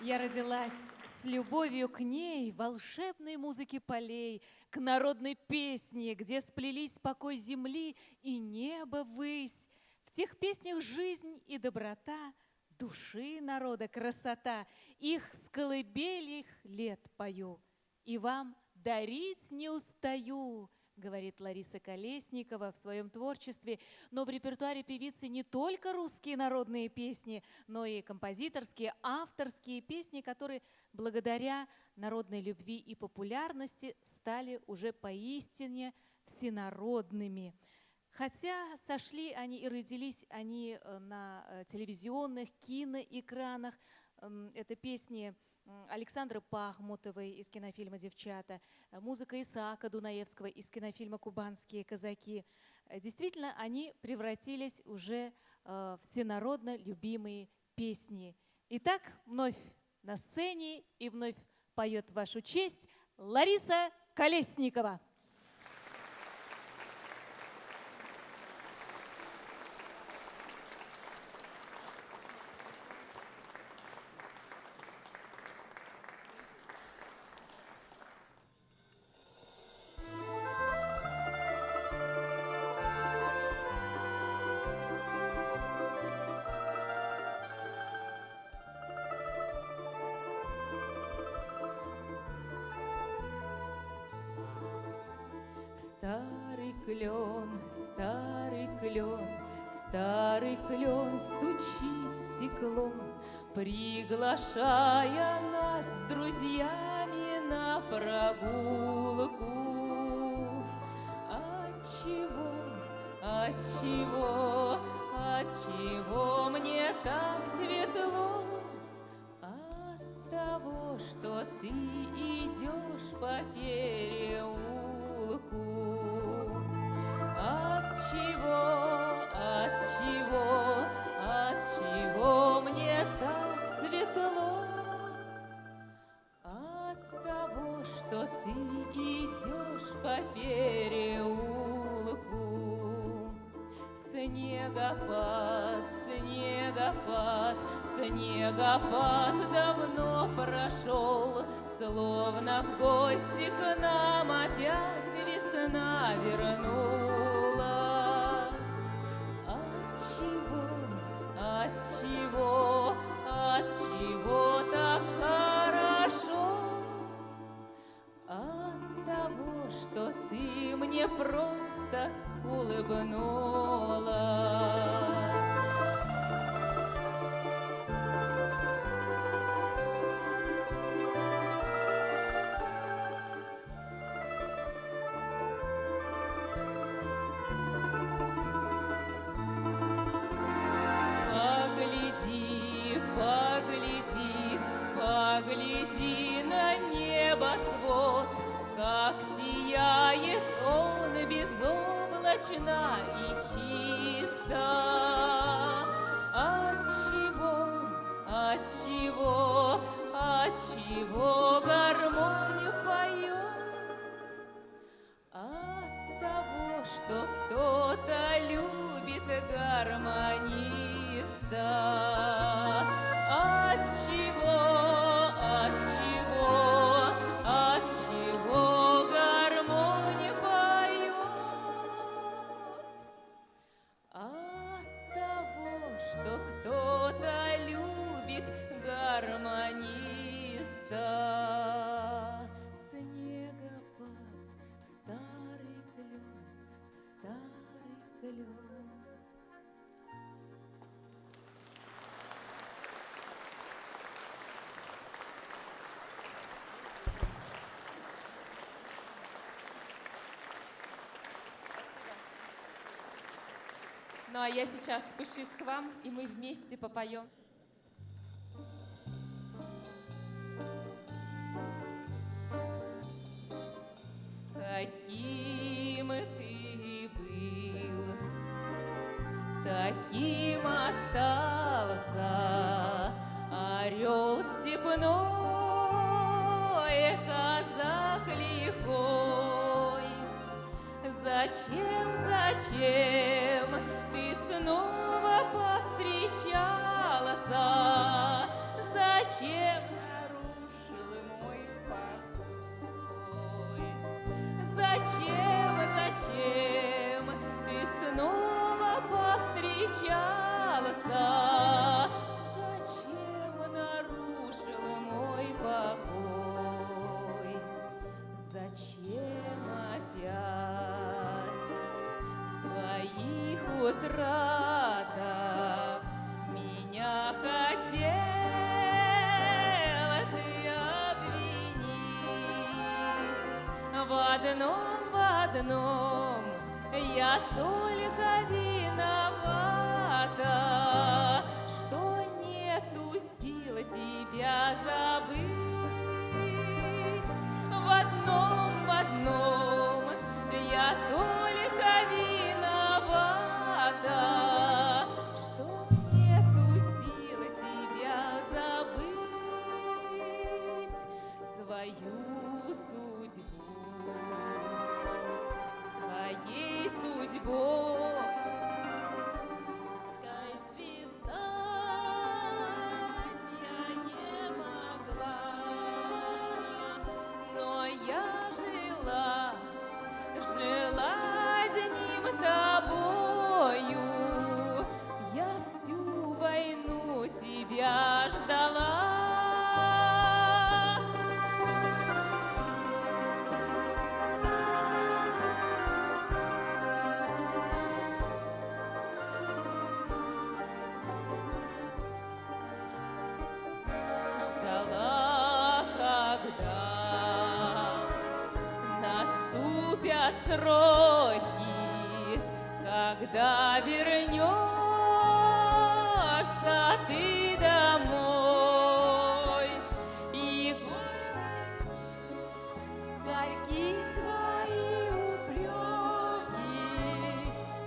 Я родилась с любовью к ней, волшебной музыке полей, к народной песне, где сплелись покой земли и небо ввысь. В тех песнях жизнь и доброта, души народа красота. Их с колыбельных лет пою, и вам дарить не устаю, говорит Лариса Колесникова в своем творчестве. Но в репертуаре певицы не только русские народные песни, но и композиторские, авторские песни, которые благодаря народной любви и популярности стали уже поистине всенародными. Хотя сошли они и родились они на телевизионных, киноэкранах. Это песни Александры Пахмутовой из кинофильма «Девчата», музыка Исаака Дунаевского из кинофильма «Кубанские казаки». Действительно, они превратились уже в всенародно любимые песни. Итак, вновь на сцене и вновь поет в вашу честь Лариса Колесникова. Старый клен, старый клен стучит в стекло, приглашая нас с друзьями на прогулку. Отчего мне так светло? От того, что ты идешь по переулку. Отчего мне так светло? От того, что ты идешь по переулку. Снегопад давно прошел, словно в гости к нам опять весна вернулась. Отчего так хорошо? От того, что ты мне просто улыбнулась. Погляди на небосвод, как сияет он безоблачно и чисто. Отчего гармонию поет? От того, что кто-то любит гармониста. Отчего гармония поет? От того, что кто-то любит гармониста. Снегопад, старый клен. Ну а я сейчас спущусь к вам, и мы вместе попоем. Каким ты был, таким остался орел степной, казак лихой. Зачем ты снова повстречался? Зачем в одном я только виновата, что нету сил тебя забыть. В одном я только виновата, что нету сил тебя забыть. Свою судьбу с твоей судьбой пускай связать я не могла, но я жила одним тобою, я всю войну тебя ждала. Ждала, когда наступят сроки, когда вернешься ты домой. И горькие твои упреки,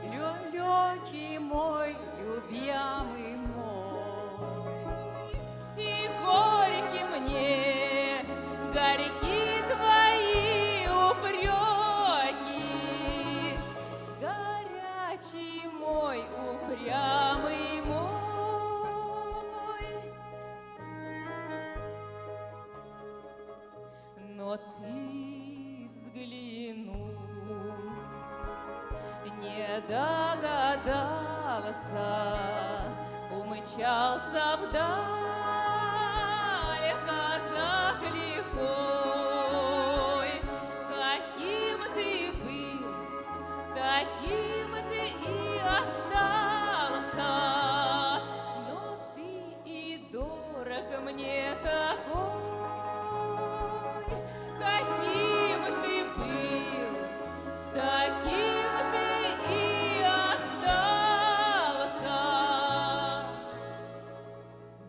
лёлёчий мой, любимый мой. И горьки мне, горьки твои упреки, горячий мой, упрямый мой. Но ты взглянуть не догадался, умчался вдаль казак лихой. Каким ты был, таким ты и остался, но ты и дорог мне такой. Каким ты был, таким ты и остался,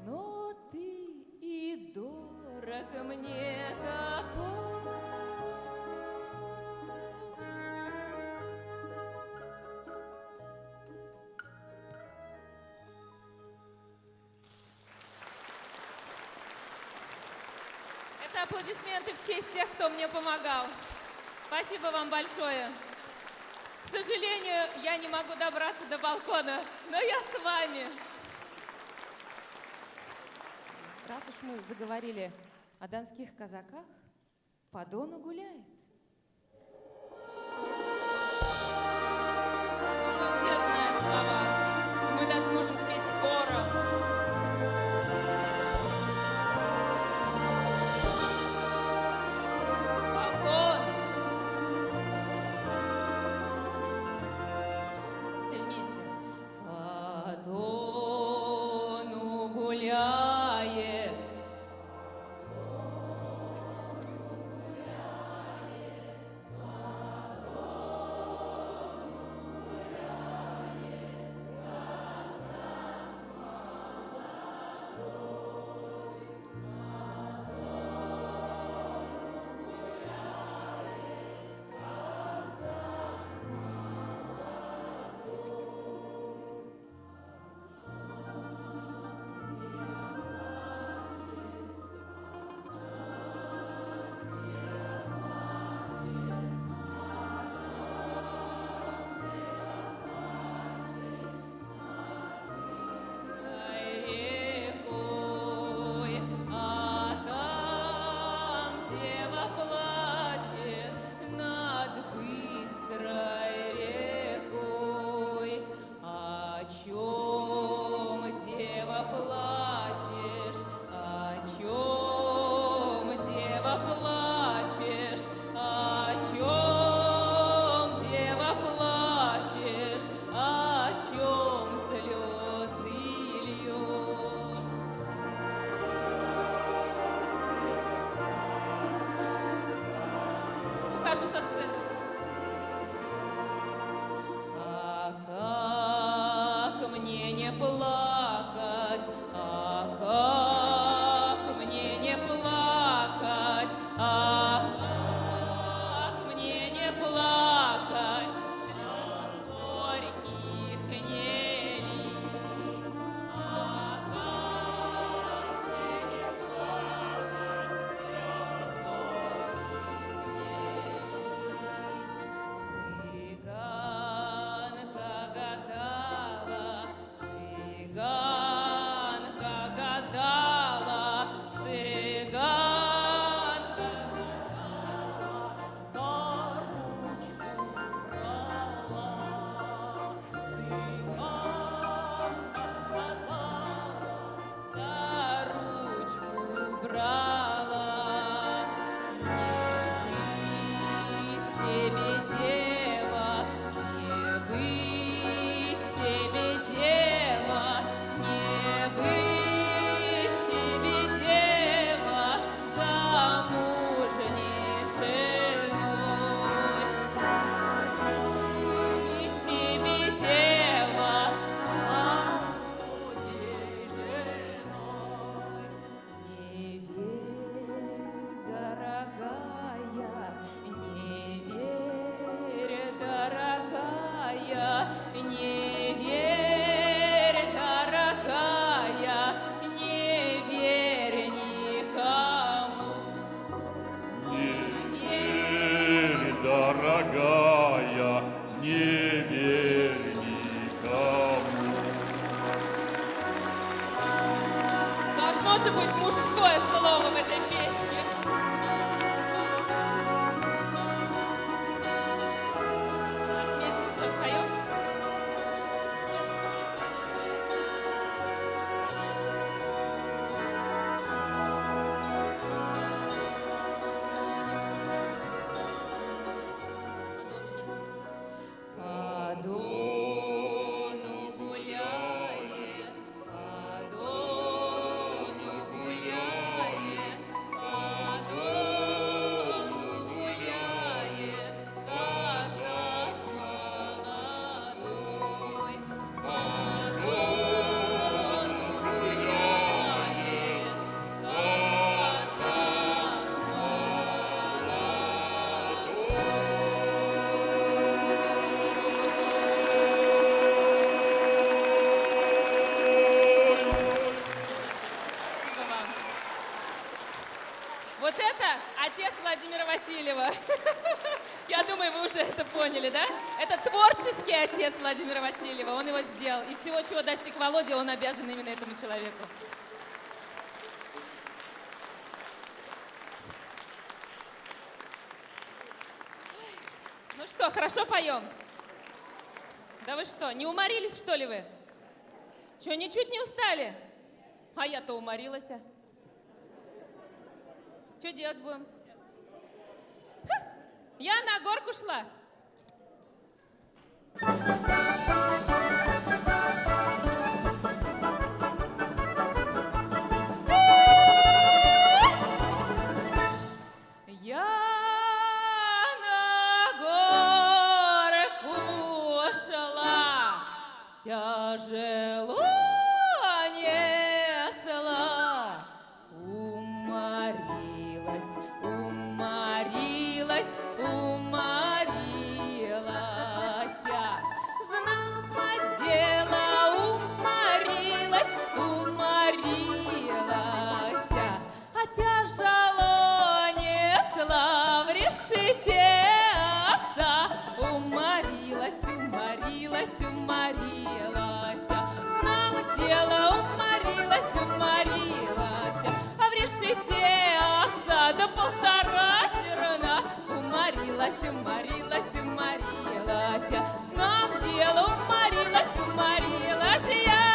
но ты и дорог мне такой. Это аплодисменты в честь тех, кто мне помогал. Спасибо вам большое. К сожалению, я не могу добраться до балкона, но я с вами. Раз уж мы заговорили о донских казаках, по Дону гуляет. Мы все знаем слова. Мы даже можем спеть хором. Балкон. Все вместе. По Дону гуляет. тоже будет мужское слово в этой песне. Вместе что, споем? По Дону гуляет, по Дону гуляет, по Дону гуляет казак молодой, по Дону гуляет казак Спасибо вам. Вот это отец Владимира Васильева. Я думаю, вы уже это поняли, да? Это творческий отец Владимира Васильева. Он его сделал. И всего, чего достиг Володя, он обязан именно этому человеку. Ну что, хорошо поем? Да вы что, не уморились, что ли вы? Что, ничуть не устали? А я-то уморилась. Что делать будем? Ха, я на горку шла. Я на горку шла, тяжело несла, уморилась, уморилась, уморилась. Знамо дело, уморилась, уморилась, а тяжело несла в решете овса. Уморилась, уморилась, уморилась, знамо дело, уморилась, уморилась, а в решете овса до 1,5 зерна. Уморилась, уморилась, уморилась, знамо дело, уморилась, уморилась я.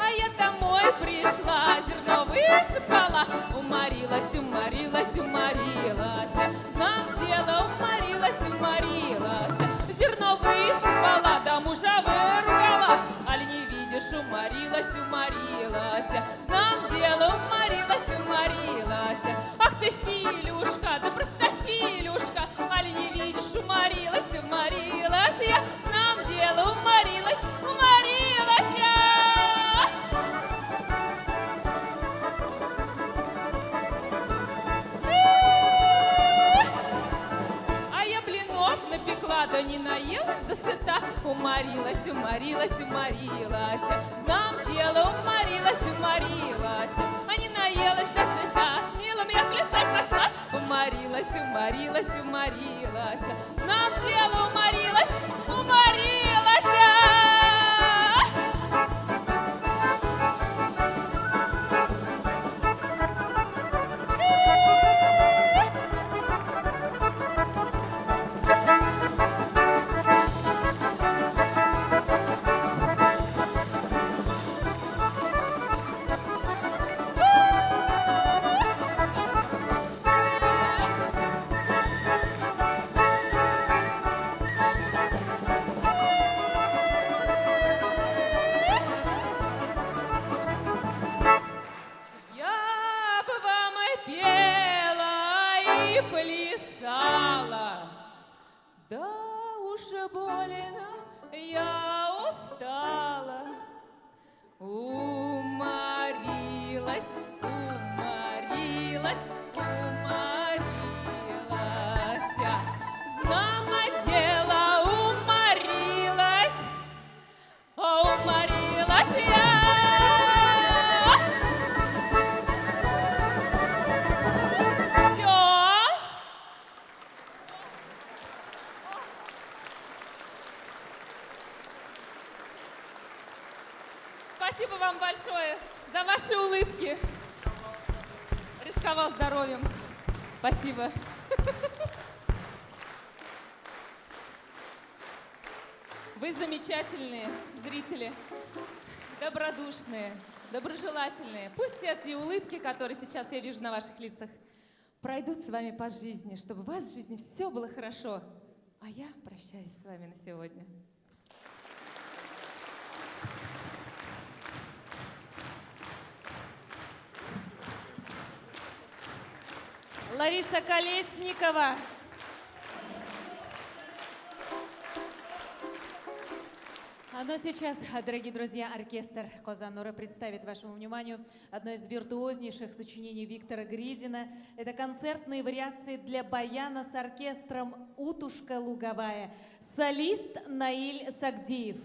А я домой пришла, зерно высыпала, уморилась, уморилась, уморилась, знам дело, уморилась, уморилась, зерно высыпала, да мужа выругала, аль не видишь, уморилась, уморилась, знам дело, уморилась, уморилась. Ах ты, Филюшка, да просто Филюшка, аль не видишь, уморилась, уморилась я, знам дело, уморилась, уморилась я. А я блинов напекла, да не наелась до сыта. Уморилась, уморилась, уморилась, знам дело, уморилась, уморилась, а не наелась до сыта. С милым я плясать пошла. Уморилась, уморилась, уморилась, знам дело, уморилась, уморилась я. Я бы вам и пела, и плясала, да уж больно я устала. Уморилась, уморилась, уморилась, знамо дело, уморилась, уморилась я. Всё? Спасибо вам большое за ваши улыбки. Рисковал здоровьем. Спасибо. Вы замечательные зрители, добродушные, доброжелательные. Пусть эти улыбки, которые сейчас я вижу на ваших лицах, пройдут с вами по жизни, чтобы у вас в жизни все было хорошо. А я прощаюсь с вами на сегодня. Лариса Колесникова. Ну сейчас, дорогие друзья, оркестр Козанура представит вашему вниманию одно из виртуознейших сочинений Виктора Гридина. Это концертные вариации для баяна с оркестром «Утушка луговая». Солист Наиль Сагдиев.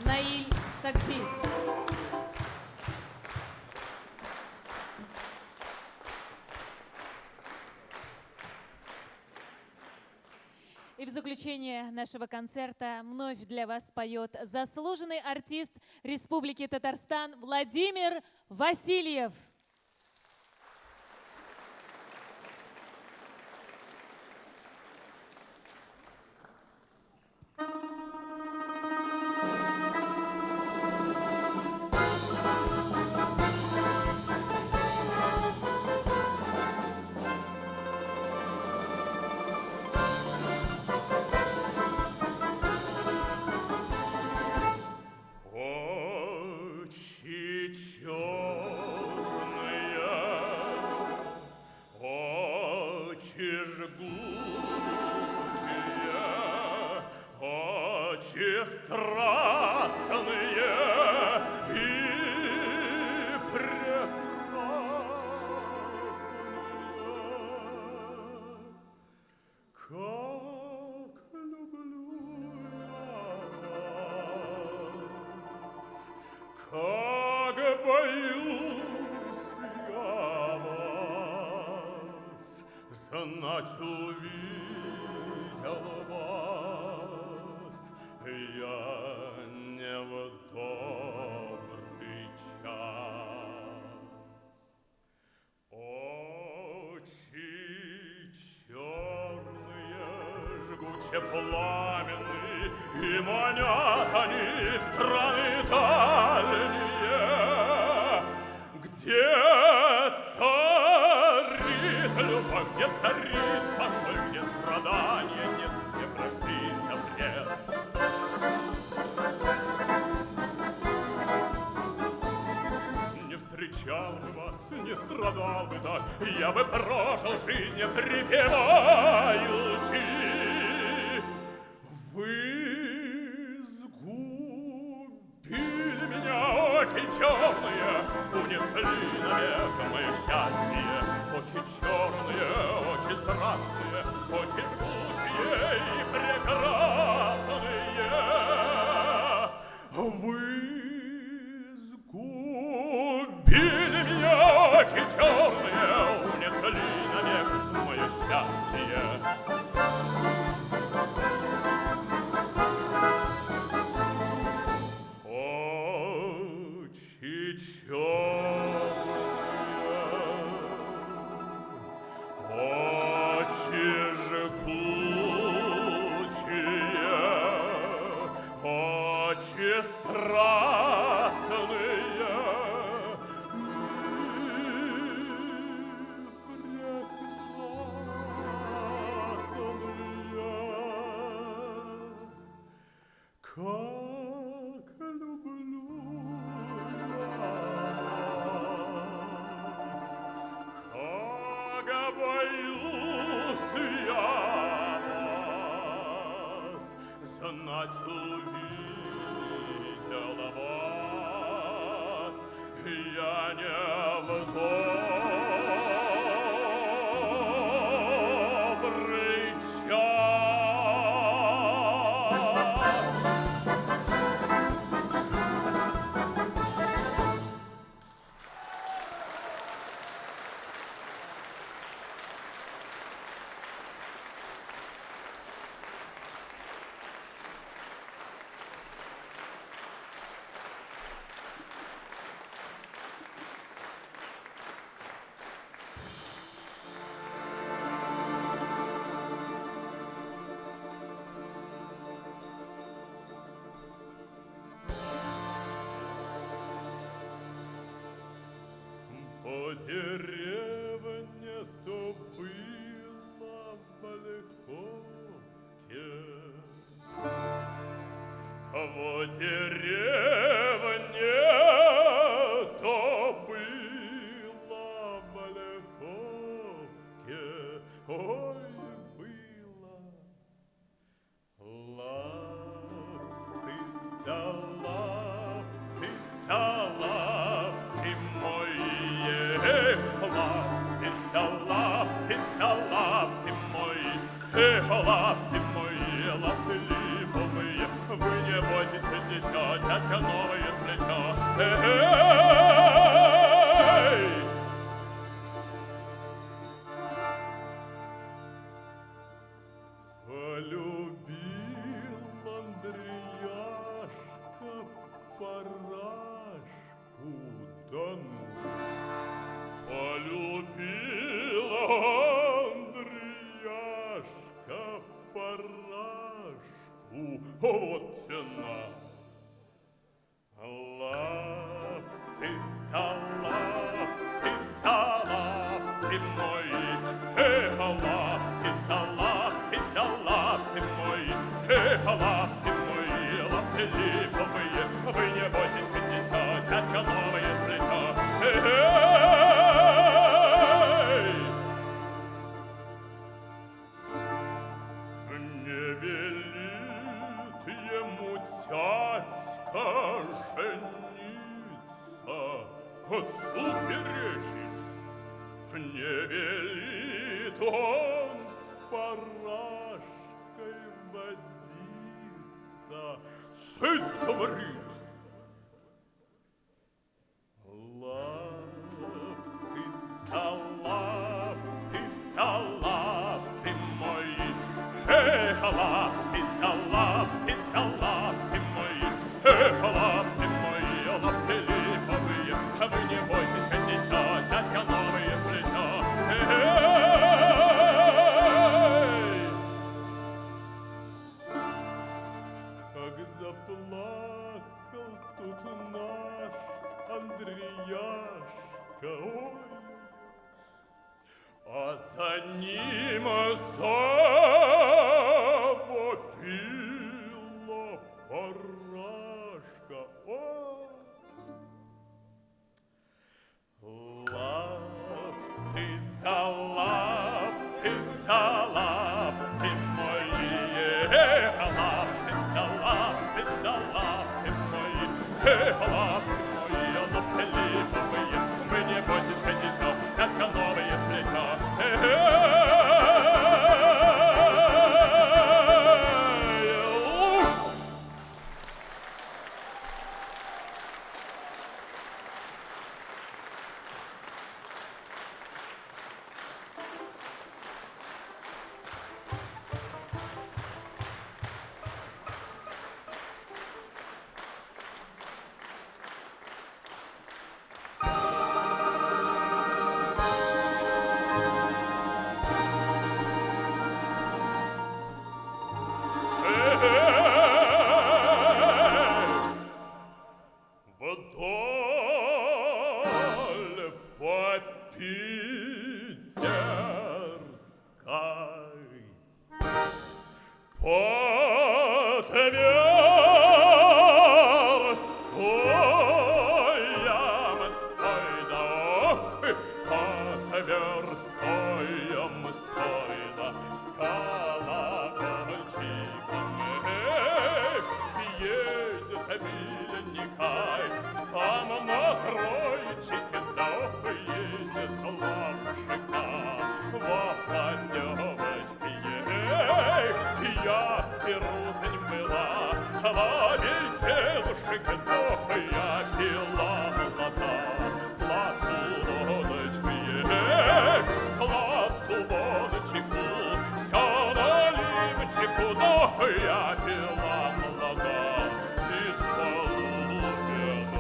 Наиль Сагдиев. И в заключение нашего концерта вновь для вас поет заслуженный артист Республики Татарстан Владимир Васильев. Очи черные, очи жгучие, очи страстные и прекрасные. Как люблю я вас, как боюсь я вас, знать увидел вас я не в добрый час. Очи черные, жгуче пламенные, и манят они в страны дальние, где царит любовь, где царит покой, где страдания нет, где вражды запрет. Не встречал бы вас, не страдал бы так, я бы прожил жизнь, не припеваючи. Вы сгубили меня, очи черные, унесли навек мое счастье. Очи черные, очи страшные, очи жгучие и прекрасные. Вы сгубили меня, очи черные, унесли навек мое счастье. Очи черные, очи жгучие, очи страстные и прекрасные. Как люблю вас, как боюсь я вас, знать увидела вас я не в добрый час. По деревне то было в Ольховке, в деревне то было в Ольховке, ой, было лапцы да лапцы да лапцы мои. Лапці та лапці мої, лапці мої, лапці липовые, вы не бойтесь плеча, дядька новое с плеча. По Полюбил Андреяшка парашку, да ну. Полюбил Андреяшка парашку, вот тяна. Лапцы, да лапцы, да лапцы мои, лапцы, да лапцы, да лапцы мои, лапцы мои, лапцы липовые, вы не бойтесь, дитя, дядька новое сплетет. Не велит ему тятька жениться, отцу перечить. Не велит он с парашкой водиться. Цыц, говорит. Лапцы, да лапцы, да лапцы мои, лапцы, да лапцы, да лапцы мои, лапцы мои, лапцы липовые, вы не бойтесь, дитя, дядька новые сплетет. Как заплакал тут наш Андреяшка, ой, а за ним завопила парашка. Лапцы, да лапцы, да лапцы мои, лапцы, да лапцы, да лапцы мои, лапцы мои, лапцы липовые, вы не бойтесь, дитя, дядька новые сплетет. Вдоль по Питерской, по Тверской я мской, да, по Тверской я мской, да, с колокольчиком, едет миленькой, сам на тройчике, да, едет лапушка, во планёвочке, я пирусень была, во веселушке, да, я пила молока, сладкую водочку, сладкую водочку, всё наливчику, да, я пила молока, из полупенного.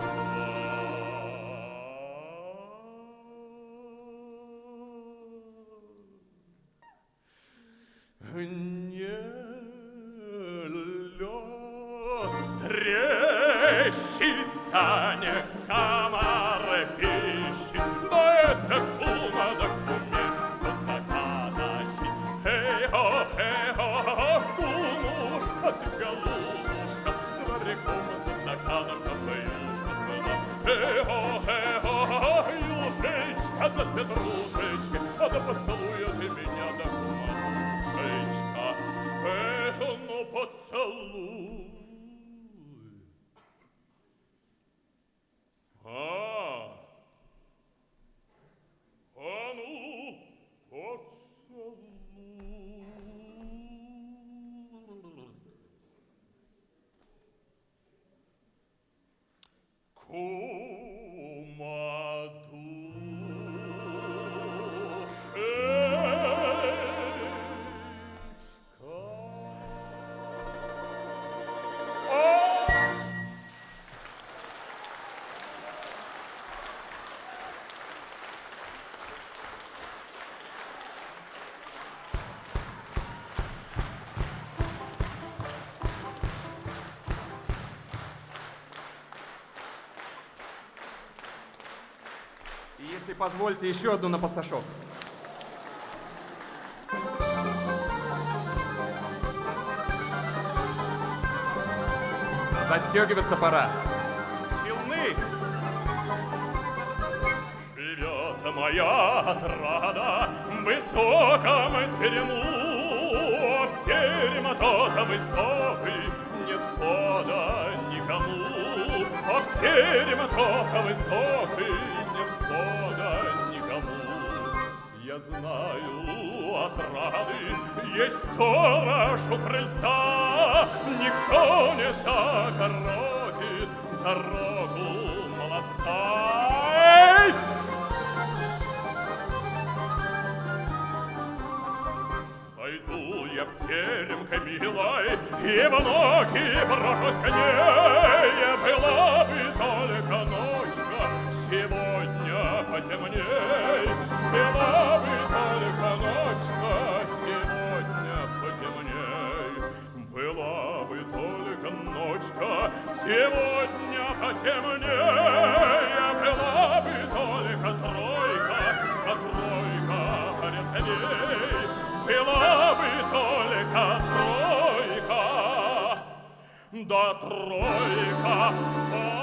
Не лёд трещит, а не комары пищит, но это кума да куме сатаканочки. Эй-хо, кумушка, ты голубушка, с вариком сатаканочка поюшка была. Эй-хо, юшечка, да петрушечки, а да поцелует и меня да кумушечка. Ну поцелуй. Ну поцелуй. Кумадушечка, позвольте еще одну на пасашок. Застегиваться пора. Челны! Живет моя отрада в высоком терему, в терем тот высокий нет входа никому, в терем тот высокий нет входа никому. Я знаю отрады, есть сторож у крыльца, никто не загородит дорогу молодца. Эй! Пойду я в терем к милой, и в ноги брошусь к ней. Была бы только ночка, сегодня потемней. Была бы только ночка, сегодня потемней. Была бы только ночка, сегодня потемней. Была бы только тройка, да тройка порезаней. Была бы только тройка, да тройка порезаней.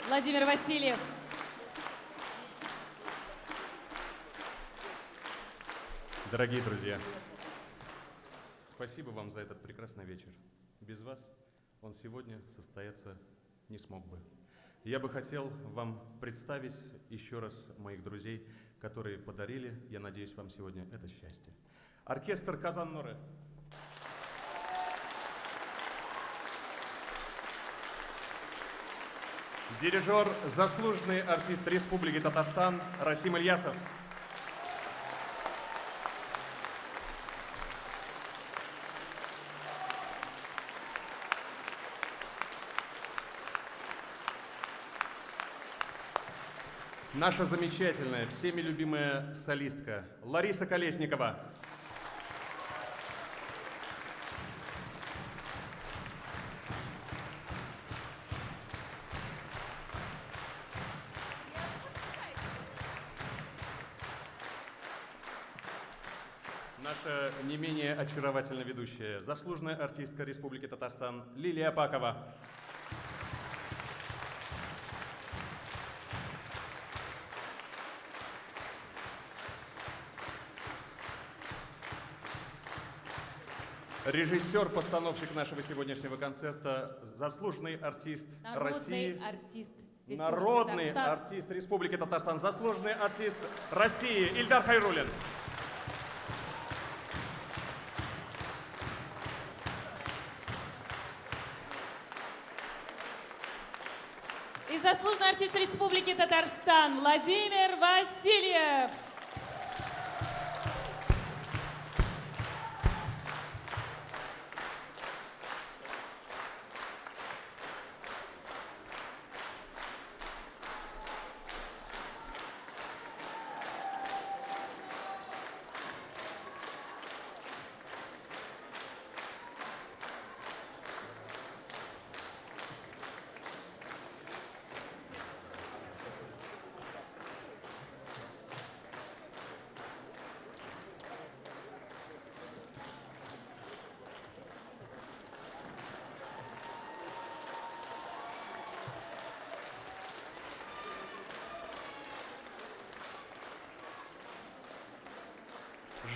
Владимир Васильев. Дорогие друзья, спасибо вам за этот прекрасный вечер. Без вас он сегодня состояться не смог бы. Я бы хотел вам представить еще раз моих друзей, которые подарили, я надеюсь, вам сегодня это счастье. Оркестр «Казан-Норе». Дирижер, заслуженный артист Республики Татарстан Расим Ильясов. Наша замечательная, всеми любимая солистка Лариса Колесникова. Наша не менее очаровательная ведущая, заслуженная артистка Республики Татарстан Лилия Пакова. Режиссер-постановщик нашего сегодняшнего концерта, заслуженный артист России. Народный артист Республики Татарстан, заслуженный артист России Ильдар Хайруллин. И заслуженный артист Республики Татарстан Владимир Васильев.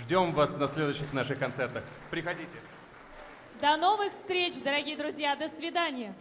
Ждем вас на следующих наших концертах. Приходите. До новых встреч, дорогие друзья. До свидания.